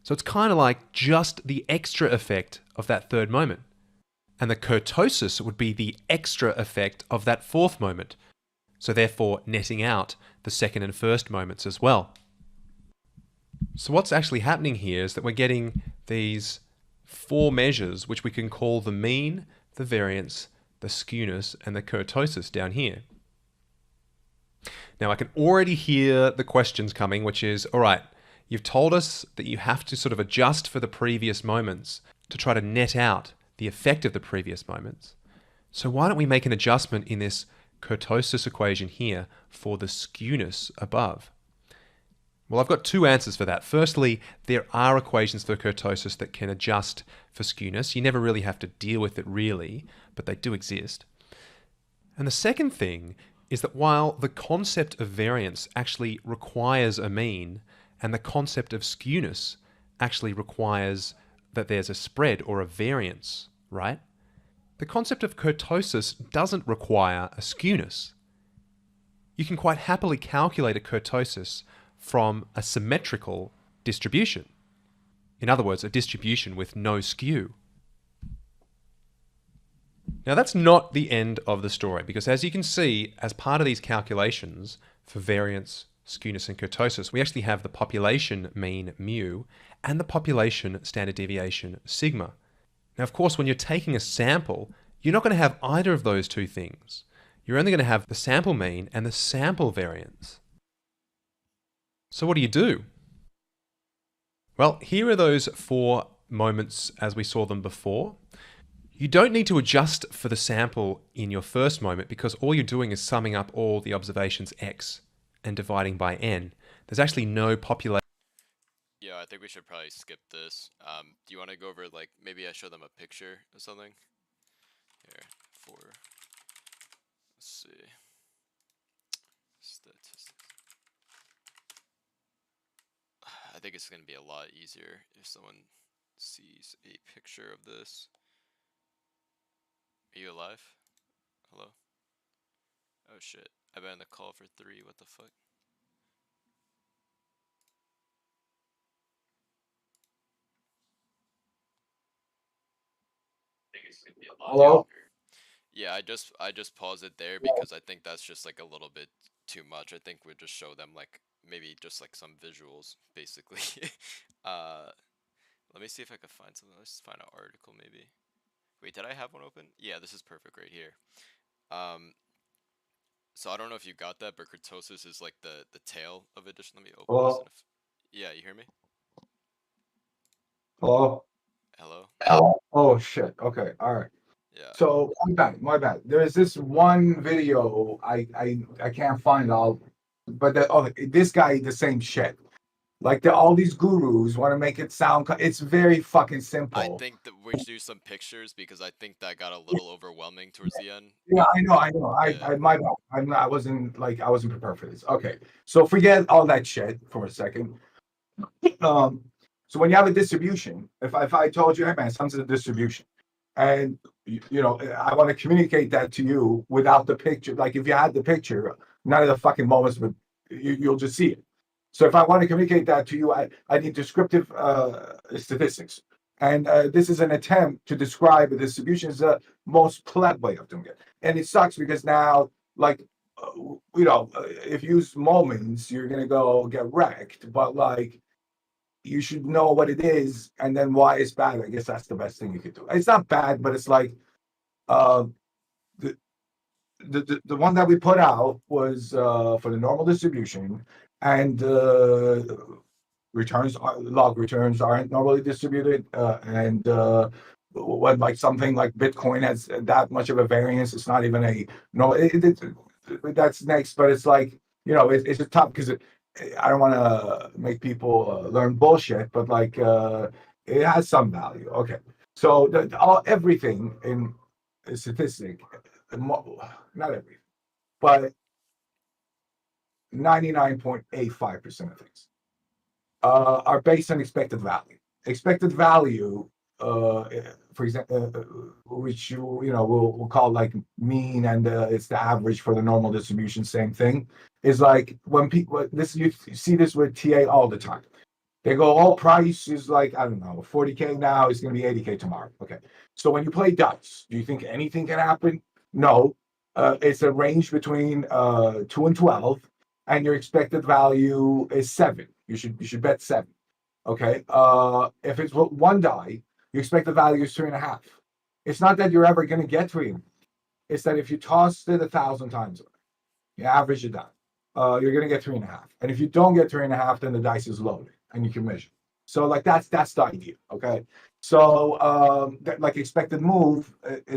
So it's kind of like just the extra effect of that third moment. And the kurtosis would be the extra effect of that fourth moment. So therefore netting out the second and first moments as well. So what's actually happening here is that we're getting these four measures, which we can call the mean, the variance, the skewness, and the kurtosis down here. Now I can already hear the questions coming, which is, all right, you've told us that you have to sort of adjust for the previous moments to try to net out the effect of the previous moments. So why don't we make an adjustment in this kurtosis equation here for the skewness above? Well, I've got two answers for that. Firstly, there are equations for kurtosis that can adjust for skewness. You never really have to deal with it really, but they do exist. And the second thing is that while the concept of variance actually requires a mean, and the concept of skewness actually requires that there's a spread or a variance, right? The concept of kurtosis doesn't require a skewness. You can quite happily calculate a kurtosis from a symmetrical distribution. In other words, a distribution with no skew. Now that's not the end of the story, because as you can see, as part of these calculations for variance, skewness, and kurtosis, we actually have the population mean mu and the population standard deviation sigma. Now, of course, when you're taking a sample, you're not going to have either of those two things. You're only going to have the sample mean and the sample variance. So what do? Well, here are those four moments as we saw them before. You don't need to adjust for the sample in your first moment because all you're doing is summing up all the observations x and dividing by n. There's actually no population. Yeah, I think we should probably skip this. Do you want to go over, like, maybe I show them a picture or something? Here, let's see. Statistics. I think it's going to be a lot easier if someone sees a picture of this. Are you alive? Hello? Oh shit, I've been on the call for 3, what the fuck? Hello? Yeah, I just paused it there because I think that's just like a little bit too much. I think we'd just show them like maybe just like some visuals basically. Let me see if I can find something. Let's find an article maybe. Wait, did I have one open? Yeah, this is perfect right here. So I don't know if you got that, but kurtosis is like the tail of addition. Let me open this. Hello? Yeah, you hear me? Hello? Hello? Oh shit. Okay. All right. Yeah. So my bad. There is this one video I can't find all, but this guy the same shit. Like all these gurus want to make it sound. It's very fucking simple. I think that we should do some pictures because I think that got a little overwhelming towards the end. Yeah, I know. Yeah. My bad. I wasn't prepared for this. Okay, so forget all that shit for a second. So when you have a distribution, if I told you, hey man, sums of the distribution, and I want to communicate that to you without the picture. Like if you had the picture, none of the fucking moments, but you'll just see it. So if I want to communicate that to you, I need descriptive statistics. And this is an attempt to describe a distribution is the most polite way of doing it. And it sucks because now, like, if you use moments, you're going to go get wrecked. But, like, you should know what it is and then why it's bad. I guess that's the best thing you could do. It's not bad, but it's like the one that we put out was for the normal distribution. And log returns aren't normally distributed, and when like something like Bitcoin has that much of a variance, it's not even a no. That's next, but it's like it's a tough because I don't want to make people learn bullshit, but like it has some value. Okay, so everything in a statistic, not everything, but 99.85% of things are based on expected value. Expected value, for example, which we'll call like mean, and it's the average for the normal distribution, same thing. is like when people this you see this with TA all the time. They go, oh, price is like, I don't know, 40K now, it's going to be 80K tomorrow. Okay. So when you play dice, do you think anything can happen? No. It's a range between 2 and 12, and your expected value is 7. You should bet 7. Okay. If it's one die, your expected value is 3.5. It's not that you're ever going to get 3. It's that if you toss it 1,000 times, you average it down, you're going to get 3.5. And if you don't get 3.5, then the dice is loaded and you can measure. So like that's the idea. Okay. So like expected move,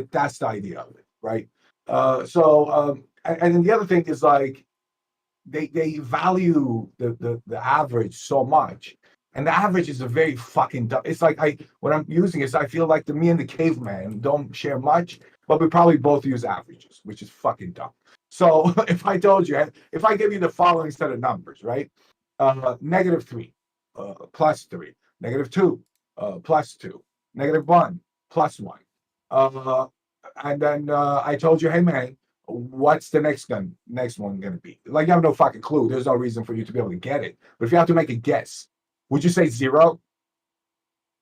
that's the idea of it, right? And then the other thing is like they value the average so much, and the average is a very fucking dumb. It's like what I'm using is I feel like me and the caveman don't share much, but we probably both use averages, which is fucking dumb. So if I told you, if I give you the following set of numbers, right? -3, +3, -2, +2, -1, +1. And then I told you, hey man, what's the next one gonna be? Like you have no fucking clue. There's no reason for you to be able to get it. But if you have to make a guess, would you say 0?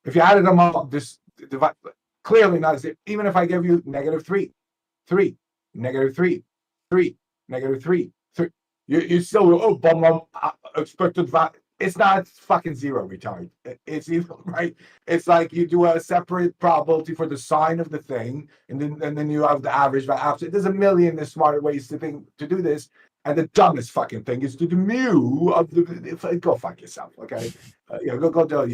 If you added them all, this divide, clearly not 0. Even if I give you -3, 3, -3, 3, -3, 3, you still bum expected value. It's not fucking 0, retard. It's either right. It's like you do a separate probability for the sign of the thing, and then you have the average value. There's a million smarter ways to do this, and the dumbest fucking thing is to the mu of the. Go fuck yourself, okay? Go do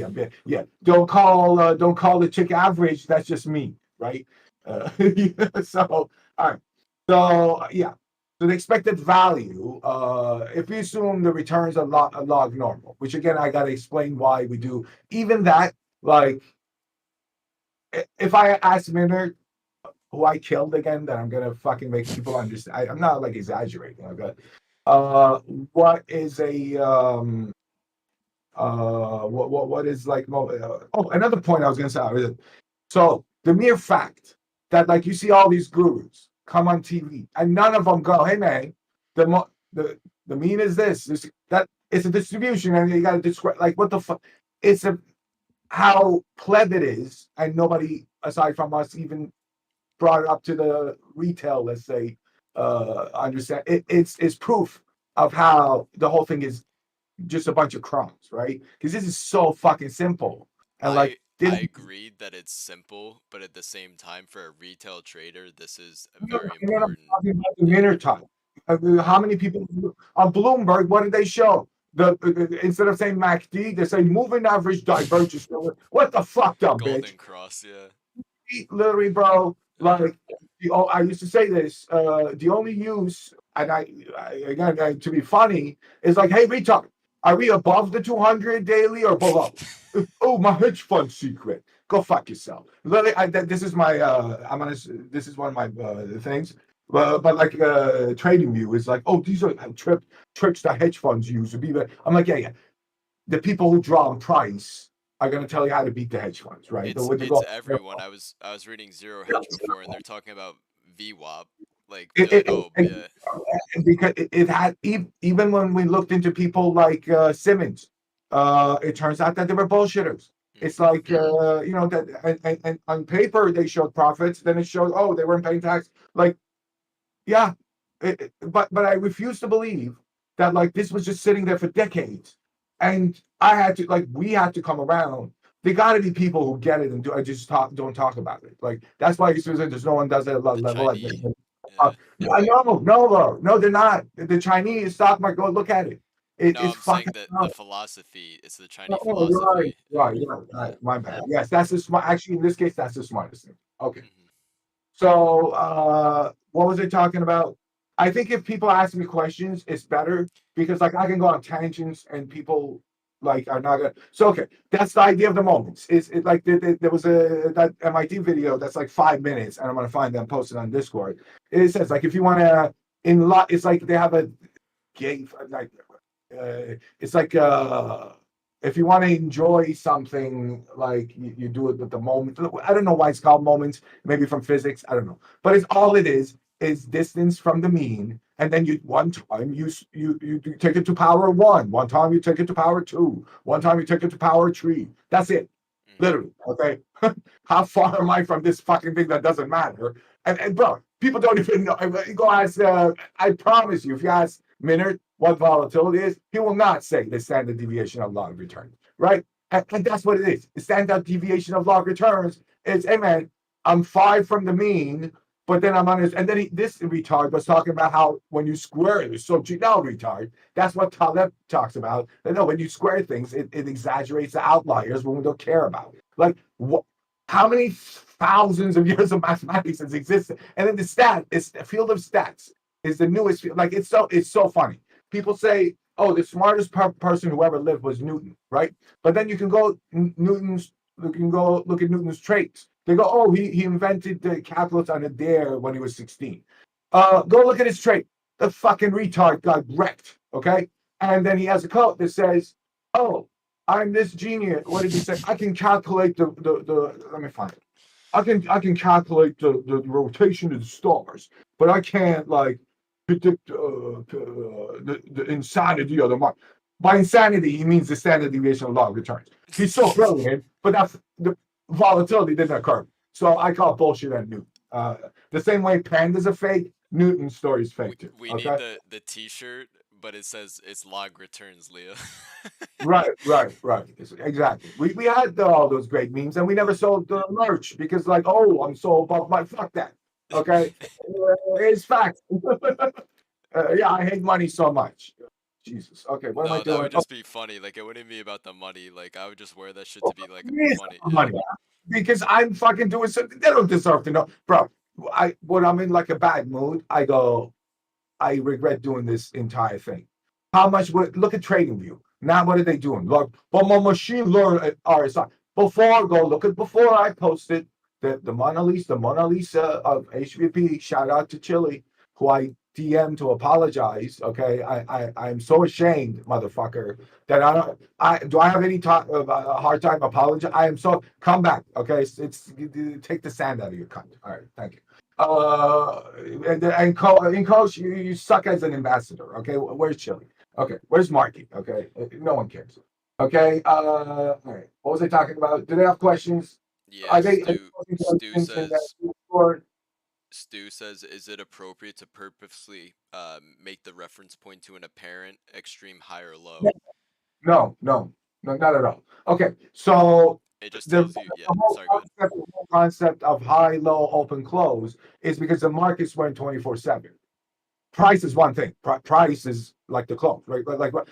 yeah. Don't call the chick average. That's just me, right? So all right. So yeah. So the expected value, if we assume the returns are log normal, which again, I got to explain why we do. Even that, like, if I ask Minard, who I killed again, then I'm going to fucking make people understand. I'm not like exaggerating. Okay. What is what is like, another point I was going to say. So the mere fact that like you see all these gurus come on TV, and none of them go, "Hey man, the mean is this. That it's a distribution, and you got to describe like what the fuck." It's how pleb it is, and nobody aside from us even brought it up to the retail. Let's say, understand it's proof of how the whole thing is just a bunch of crumbs, right? Because this is so fucking simple, and like. I agree that it's simple, but at the same time, for a retail trader, this is very important. I'm talking about the winter time. How many people on Bloomberg? What did they show? Instead of saying MACD, they say moving average divergence. What the fuck, dumb Golden bitch? Cross, yeah. Literally, bro. Like, I used to say this. The only use, and I again to be funny, is like, hey, retard, are we above the 200 daily or below? Oh, my hedge fund secret. Go fuck yourself. Literally, this is my. This is one of my things. But like trading view is like, oh, these are tricks that hedge funds use to be. I'm like, yeah. The people who draw on price are going to tell you how to beat the hedge funds, right? It's everyone. I was reading Zero Hedge before, and they're talking about VWAP. Like, because it had even when we looked into people like Simmons, it turns out that they were bullshitters. It's like that, and on paper they showed profits, then it showed they weren't paying tax. Like, yeah, but I refuse to believe that like this was just sitting there for decades, and we had to come around. There got to be people who get it and don't talk about it. Like that's why there's no one does it at a level like this. No, they're not. The Chinese stock market. Go look at it. I'm saying that the philosophy. It's the Chinese philosophy. Right. My bad. Yes, that's the smart. Actually, in this case, that's the smartest thing. Okay. So, what was I talking about? I think if people ask me questions, it's better because like I can go on tangents and people like are not gonna. So okay, that's the idea of the moments. It's like there was that MIT video that's like 5 minutes, and I'm gonna find them posted on Discord. It says like if you want to it's like they have a game like it's like if you want to enjoy something like you do it with the moment. I don't know why it's called moments. Maybe from physics. I don't know, but it's all it is. is distance from the mean, and then one time you take it to power 1, one time you take it to power 2, one time you take it to power 3. That's it, literally. Okay, how far am I from this fucking thing that doesn't matter? And bro, people don't even know. Go ask. I promise you, if you ask Minard what volatility is, he will not say the standard deviation of log returns, right? And that's what it is. The standard deviation of log returns is, hey man, I'm 5 from the mean, but then I'm on this. And then this retard was talking about how when you square it, so now retard. That's what Taleb talks about. No, when you square things, it exaggerates the outliers when we don't care about it. Like, what? How many thousands of years of mathematics has existed? And then the field of stats is the newest field. Like, it's so funny. People say, oh, the smartest person who ever lived was Newton, right? But then you can go look at Newton's traits. They go, oh, he invented the calculus on a dare when he was 16. Go look at his trait. The fucking retard got wrecked, okay? And then he has a quote that says, oh, I'm this genius. What did he say? I can calculate the let me find it. I can calculate the rotation of the stars, but I can't like predict the insanity of the market. By insanity, he means the standard deviation of log returns. He's so brilliant, but that's the volatility didn't occur. So I call bullshit on Newton. The same way pandas are fake, Newton's story is fake too. We need the T-shirt, but it says it's log returns, Leo. Right. Exactly. We had all those great memes, and we never sold the merch because, like, oh, I'm so above my fuck that. Okay, it's fact. Yeah, I hate money so much. Jesus. Okay, what am I doing? That would just be funny. Like, it wouldn't be about the money. Like, I would just wear that shit to be like funny. Money. Yeah. Because I'm fucking doing something they don't deserve to know, bro. When I'm in like a bad mood, I go, I regret doing this entire thing. How much look at TradingView. Now what are they doing? Look, but my machine learned RSI. Before I posted the Mona Lisa of HVP. Shout out to Chile, who I DM to apologize. Okay, I'm so ashamed, motherfucker, that I have any a hard time apologizing. I am so come back. Okay, it's take the sand out of your cunt. All right, thank you. Coach, you suck as an ambassador. Okay, where's Chile? Okay, where's Marky? Okay, no one cares. Okay, all right. What was I talking about? Do they have questions? Yeah, Stu says, is it appropriate to purposely make the reference point to an apparent extreme high or low? No, not at all. Okay, so it just tells you, yeah, the whole concept of high, low, open, close is because the markets went 24/7. Price is one thing. Price is like the close, right?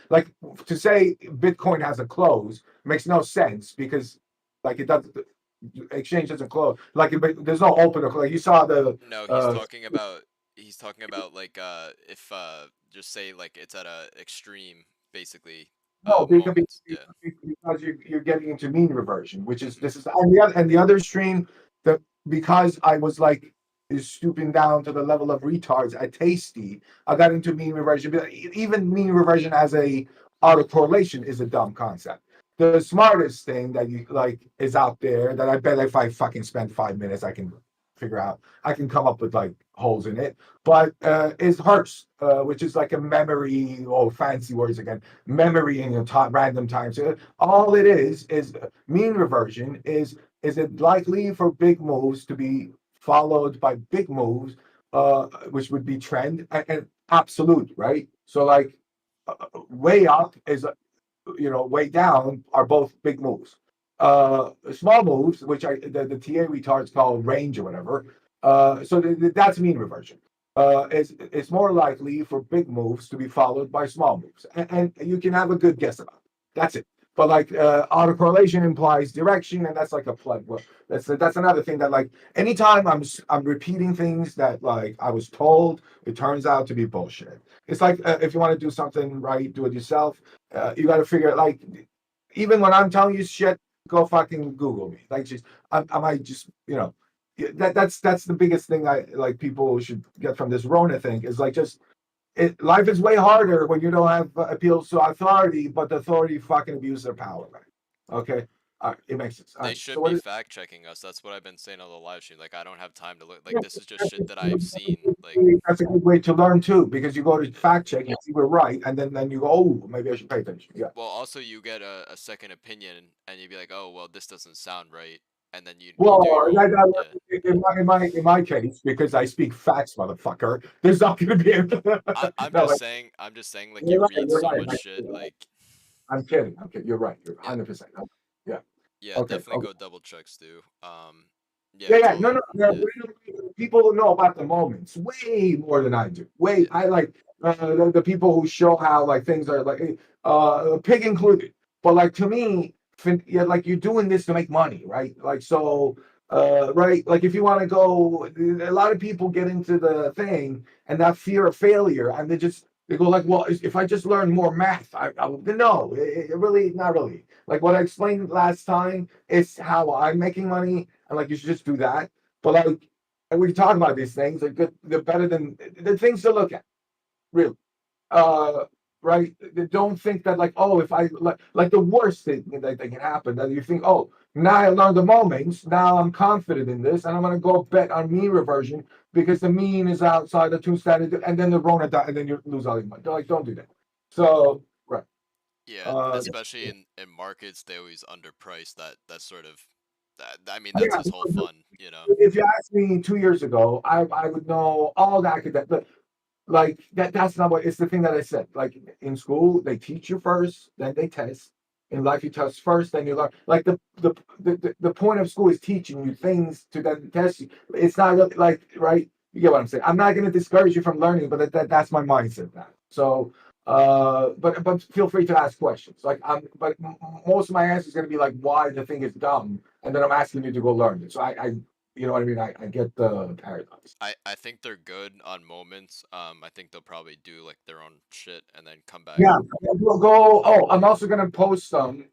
Like to say Bitcoin has a close makes no sense because like it does. Exchange doesn't close. Like there's no open or close. Like you saw the. No, he's talking about like if just say like it's at a extreme basically. No, because you're getting into mean reversion, which is this is and the other extreme that because I was like is stooping down to the level of retards at Tasty, I got into mean reversion. Even mean reversion as a autocorrelation is a dumb concept. The smartest thing that you like is out there that I bet if I fucking spend 5 minutes, I can figure out. I can come up with like holes in it. But is Hertz, which is like a memory, fancy words again, memory in random times. All it is mean reversion. Is it likely for big moves to be followed by big moves, which would be trend and absolute, right? So like way up is way down are both big moves. Small moves, which the TA retards call range or whatever. So that's mean reversion. It's more likely for big moves to be followed by small moves, and you can have a good guess about it. That's it. But like autocorrelation implies direction, and that's like a plug. Well, that's another thing that like anytime I'm repeating things that like I was told, it turns out to be bullshit. It's like if you want to do something right, do it yourself. You got to figure it. Like even when I'm telling you shit, go fucking Google me. Like I might just that's the biggest thing I like people should get from this Rona thing is like just. Life is way harder when you don't have appeals to authority, but the authority fucking abuse their power. Right? Okay, it makes sense. They should be fact checking us. That's what I've been saying on the live stream. Like I don't have time to look. Like this is just shit that I've seen. Like, That's a good way to learn too, because you go to fact check, you see we're right, and then you go, oh, maybe I should pay attention. Yeah. well, also you get a second opinion, and you'd be like, oh, well, this doesn't sound right, and then you Well, do your own. in my case, because I speak facts, motherfucker, there's not going to be. I'm No, just saying. I'm just saying. Like, you're you right. read You're so right. much shit. Like, I'm kidding. I'm kidding. You're right. You're yeah, 100%. Yeah. yeah, Okay. definitely Okay. go double check, Stu. Yeah, Yeah, yeah, totally. no. Yeah, People know about the moments way more than I do. Way, I like the people who show how like things are like, pig included. But like to me, yeah, like you're doing this to make money, right? Like so, right? Like if you want to go, a lot of people get into the thing and that fear of failure, and they go like, well, if I just learn more math, I no, it really not really. Like what I explained last time is how I'm making money, and like you should just do that. But like, and we talk about these things, they're good, they're better than the things to look at, really. Uh, right? They don't think that like, oh, if I like the worst thing that can happen, that you think, oh, now I learned the moments, now I'm confident in this, and I'm gonna go bet on mean reversion because the mean is outside the two standard, and then the Rona die, and then you lose all your money. They're like, don't do that. So, right. yeah. Uh, Especially in markets, they always underprice that sort of. That, I mean, that's yeah, his whole fun, you know. if you asked me 2 years ago, I would know all that. Like that's not what it's the thing that I said. Like in school, they teach you first, then they test. In life, you test first, then you learn. Like the point of school is teaching you things to then test you. It's not really like right. You get what I'm saying. I'm not going to discourage you from learning, but that's my mindset now. So, but feel free to ask questions. Like but most of my answer is going to be like why the thing is dumb, and then I'm asking you to go learn it. So I you know what I mean. I get the paradox. I think they're good on moments. I think they'll probably do like their own shit and then come back. Yeah, we'll go. Oh, I'm also gonna post some.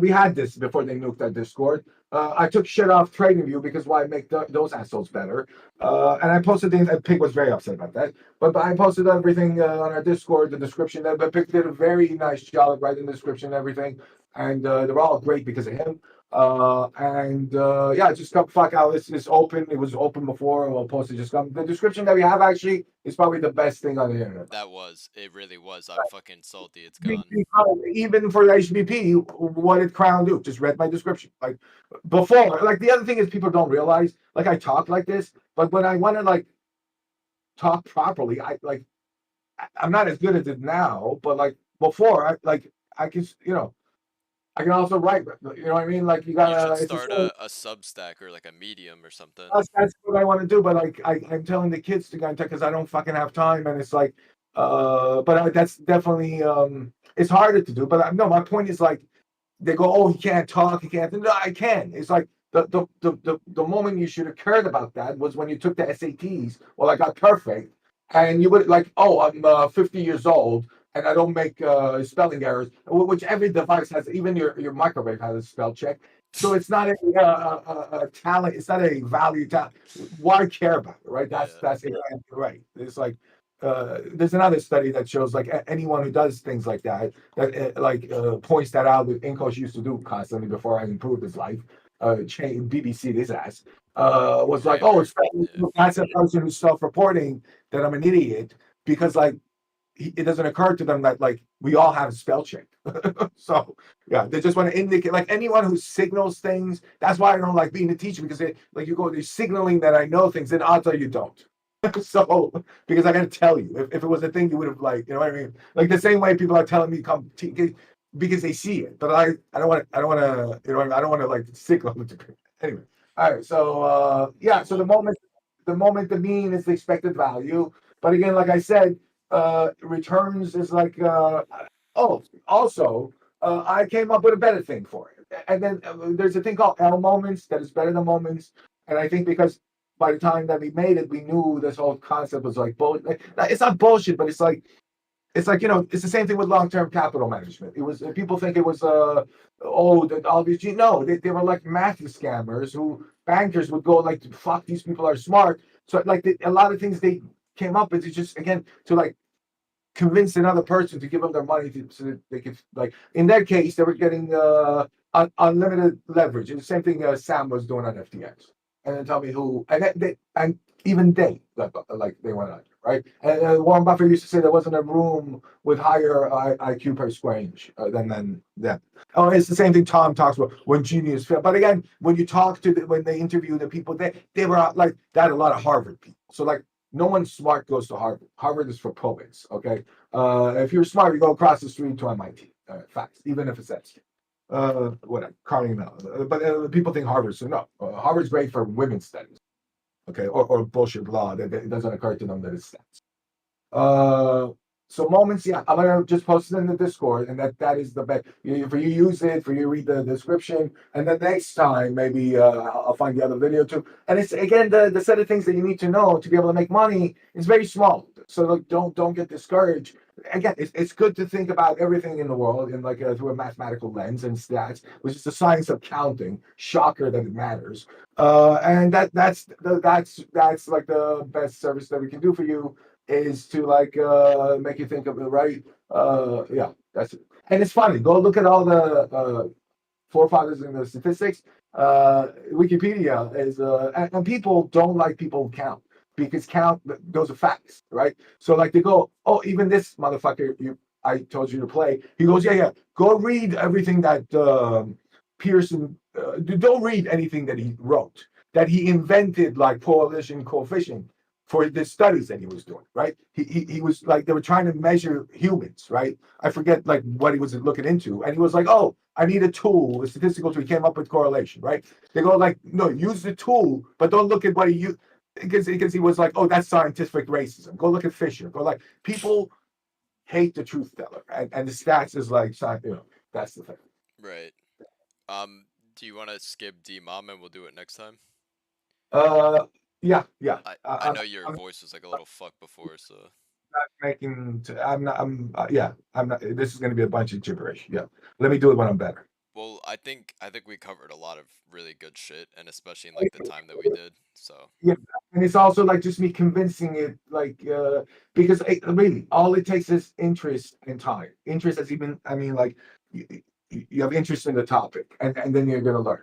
We had this before they nuked that Discord. I took shit off TradingView because why make those assholes better? And I posted things. Pig was very upset about that. But I posted everything on our Discord, the description. But Pig did a very nice job of writing the description and everything. And they're all great because of him. Yeah, just come fuck out. It's open. It was open before. We'll post it. Just come. The description that we have actually is probably the best thing on the internet. That was. It really was. I'm fucking salty. It's gone. Even for the HBP, what did Crown do? Just read my description. Like before, like the other thing is people don't realize, like I talk like this, but when I want to like talk properly, I'm not as good at it now, but like before, I can, I can also write. You know what I mean? Like you You gotta. should It's start a Substack or like a Medium or something. that's what I want to do, but like I'm telling the kids to go and because I don't fucking have time, and it's like, that's definitely it's harder to do. But no, my point is like they go, oh, he can't talk, he can't. No, I can. It's like the moment you should have cared about that was when you took the SATs. Well, I got perfect, and you would like, oh, I'm 50 years old. And I don't make spelling errors, which every device has. Even your microwave has a spell check. So it's not a talent. It's not a value talent. Why care about it, right? That's exactly right. It's like there's another study that shows like anyone who does things like that points that out. That Inkosh used to do constantly before I improved his life. BBC his ass was like, oh, that's a person who's self-reporting that I'm an idiot because like it doesn't occur to them that like we all have spell check. So yeah, they just want to indicate like anyone who signals things. That's why I don't like being a teacher because they're signaling that I know things, and odds are you don't. So because I gotta tell you, if it was a thing, you would have like, you know what I mean? Like the same way people are telling me come because they see it, but I don't want to, you know, I don't want to like signal it to people. Anyway, all right. So yeah, so the mean is the expected value, but again, like I said, returns is like also I came up with a better thing for it, and then there's a thing called L moments that is better than moments, and I think because by the time that we made it, we knew this whole concept was like bullshit. It's not bullshit, but it's like it's the same thing with long-term capital management. It was people think it was all these no, they were like math scammers who bankers would go like fuck, these people are smart. So like a lot of things they came up with is just again to like convince another person to give them their money so that they could like in their case they were getting unlimited leverage. It's the same thing Sam was doing on FTX. And then tell me who and even they they went under, right? And Warren Buffett used to say there wasn't a room with higher IQ per square inch than them. Oh, it's the same thing Tom talks about when genius fail. But again, when you talk to when they interview the people, they were like they had a lot of Harvard people. So like no one smart goes to Harvard. Harvard is for poets. Okay, if you're smart, you go across the street to MIT. Facts, even if it's that. Whatever, Carnegie Mellon. But people think Harvard, so no. Harvard's great for women's studies, okay, or bullshit law that it doesn't occur to them that it's stats. So moments, yeah, I'm gonna just post it in the Discord, and that is the best. For you use it, for you read the description, and then next time maybe I'll find the other video too. And it's again the set of things that you need to know to be able to make money is very small. So like, don't get discouraged. Again, it's good to think about everything in the world in like through a mathematical lens and stats, which is the science of counting. Shocker that it matters. And that's like the best service that we can do for you is to like make you think of it, right? Yeah, that's it. And it's funny. Go look at all the forefathers in the statistics. Wikipedia is and people don't like people who count because count those are facts, right? So like they go, oh, even this motherfucker I told you to play. He goes, yeah. Go read everything that Pearson. Don't read anything that he wrote. That he invented like correlation coefficient for the studies that he was doing, right? He was like they were trying to measure humans, right? I forget like what he was looking into, and he was like, oh, I need a tool, a statistical tool. He came up with correlation, right? They go like, no, use the tool, but don't look at what he used because he was like, oh, that's scientific racism. Go look at Fisher. Go like people hate the truth teller, and the stats is like, that's the thing. Right. Do you want to skip D Mom and we'll do it next time? Yeah. I know your voice was like a little fucked before, so. I'm not. This is going to be a bunch of gibberish. Yeah, let me do it when I'm better. Well, I think we covered a lot of really good shit, and especially in like the time that we did. So yeah, and it's also like just me convincing it, like because really all it takes is interest and time. Interest has even, I mean, like you have interest in the topic, and then you're gonna learn.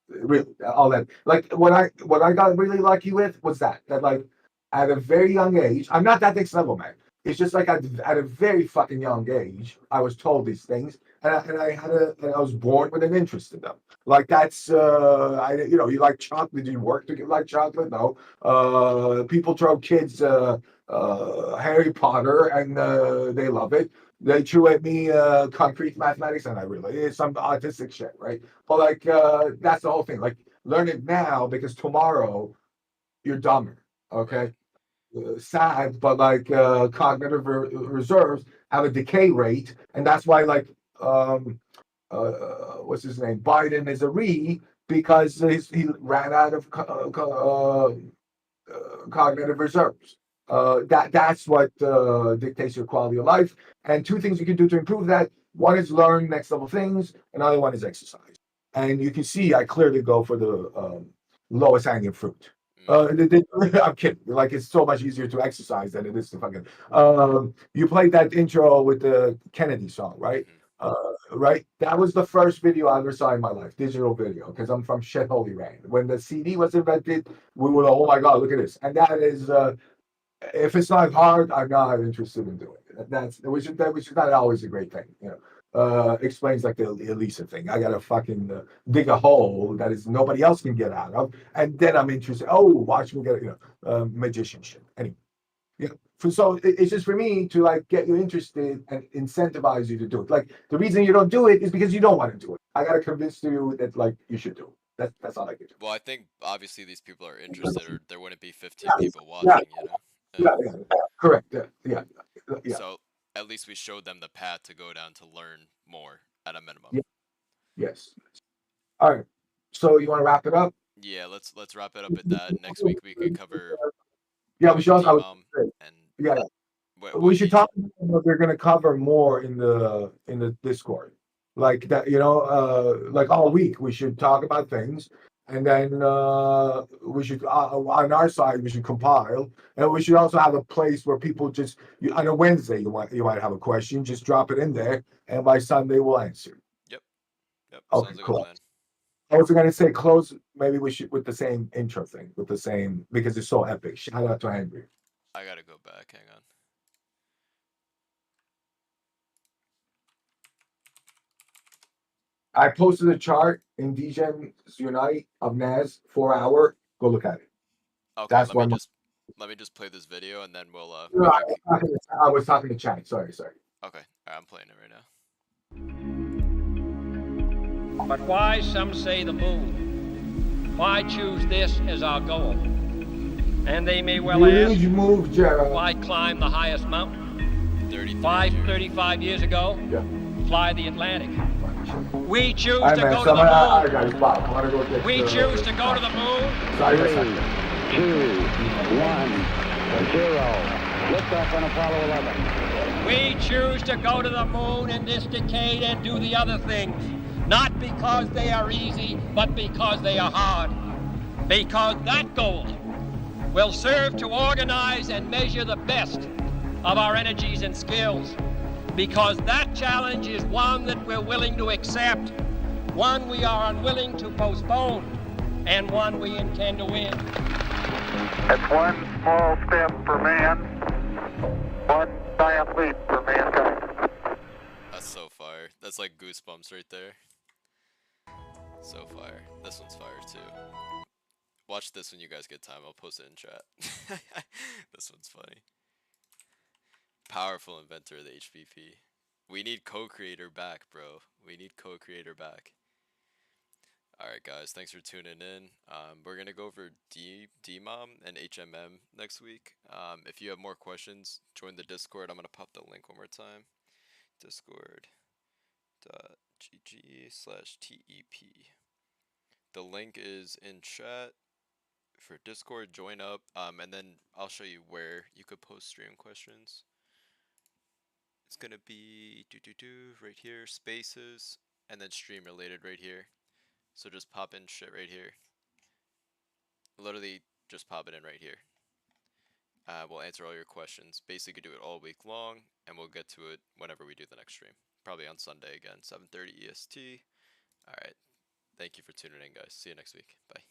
Really, all that. Like what I got really lucky with was that like at a very young age, I'm not that next level man. It's just like at a very fucking young age, I was told these things, and I was born with an interest in them. Like that's you like chocolate? Did you work to get like chocolate? No. People throw kids Harry Potter, and they love it. They threw at me concrete mathematics, and it's some autistic shit, right? But like that's the whole thing. Like learn it now because tomorrow you're dumber. Okay. Sad, but like cognitive reserves have a decay rate, and that's why like what's his name? Biden is a because he ran out of cognitive reserves. That's what dictates your quality of life. And two things you can do to improve that: one is learn next level things, another one is exercise. And you can see I clearly go for the lowest hanging fruit. I'm kidding. Like it's so much easier to exercise than it is to fucking. You played that intro with the Kennedy song, right? Right. That was the first video I ever saw in my life, digital video, because I'm from shit holy rain. When the CD was invented, we were like, oh my god, look at this. And that is, if it's not hard, I'm not interested in doing it. That's which is not always a great thing, explains like the Elisa thing. I gotta fucking dig a hole that is nobody else can get out of, and then I'm interested. Oh, watch me get magician shit. Anyway, so it's just for me to like get you interested and incentivize you to do it. Like the reason you don't do it is because you don't want to do it. I gotta convince you that like you should do it. That's all I can do. Well, I think obviously these people are interested, or there wouldn't be 15 people watching. Yeah, correct. Yeah. So at least we showed them the path to go down to learn more at a minimum. Yeah. Yes. All right. So you want to wrap it up? Yeah, let's wrap it up at that. Next week we could cover. Yeah, we should also. And we should talk about what they're going to cover more in the Discord, like that. Like all week we should talk about things. And then we should, on our side, we should compile, and we should also have a place where people just on a Wednesday you might have a question, just drop it in there, and by Sunday we'll answer. Yep. Okay, cool. I was gonna say close. Maybe we should with the same intro thing, with the same because it's so epic. Shout out to Henry. I gotta go back. Hang on. I posted a chart in DGens Unite of Naz 4 hour. Go look at it. Okay, That's let me one. just play this video and then we'll No, I was talking to Chad. Sorry. okay. Alright, I'm playing it right now. But why, some say, the moon? Why choose this as our goal? And they may well ask, move, Gerald. why climb the highest mountain? 35 years ago, Yeah. fly the Atlantic. We choose All right, to man. go to Someone, the all moon. right, guys, Bob, I wanna go get, We choose to go to the moon. Sorry, 3, 2, 1. Liftoff on Apollo 11. We choose to go to the moon in this decade and do the other things. Not because they are easy, but because they are hard. Because that goal will serve to organize and measure the best of our energies and skills. Because that challenge is one that we're willing to accept, one we are unwilling to postpone, and one we intend to win. It's one small step for man, one giant leap for mankind. That's so fire. That's like goosebumps right there. So fire. This one's fire too. Watch this when you guys get time. I'll post it in chat. This one's funny. Powerful inventor of the HPP. We need co-creator back, bro. We need co-creator back. Alright guys, thanks for tuning in. We're gonna go over DMOM and HMM next week. If you have more questions, join the Discord. I'm gonna pop the link one more time. Discord.gg/TEP. The link is in chat for Discord. Join up, and then I'll show you where you could post stream questions. It's gonna be right here, spaces, and then stream related right here. So just pop in shit right here. Literally just pop it in right here. We'll answer all your questions. Basically do it all week long, and we'll get to it whenever we do the next stream. Probably on Sunday again, 7:30 EST. Alright. Thank you for tuning in, guys. See you next week. Bye.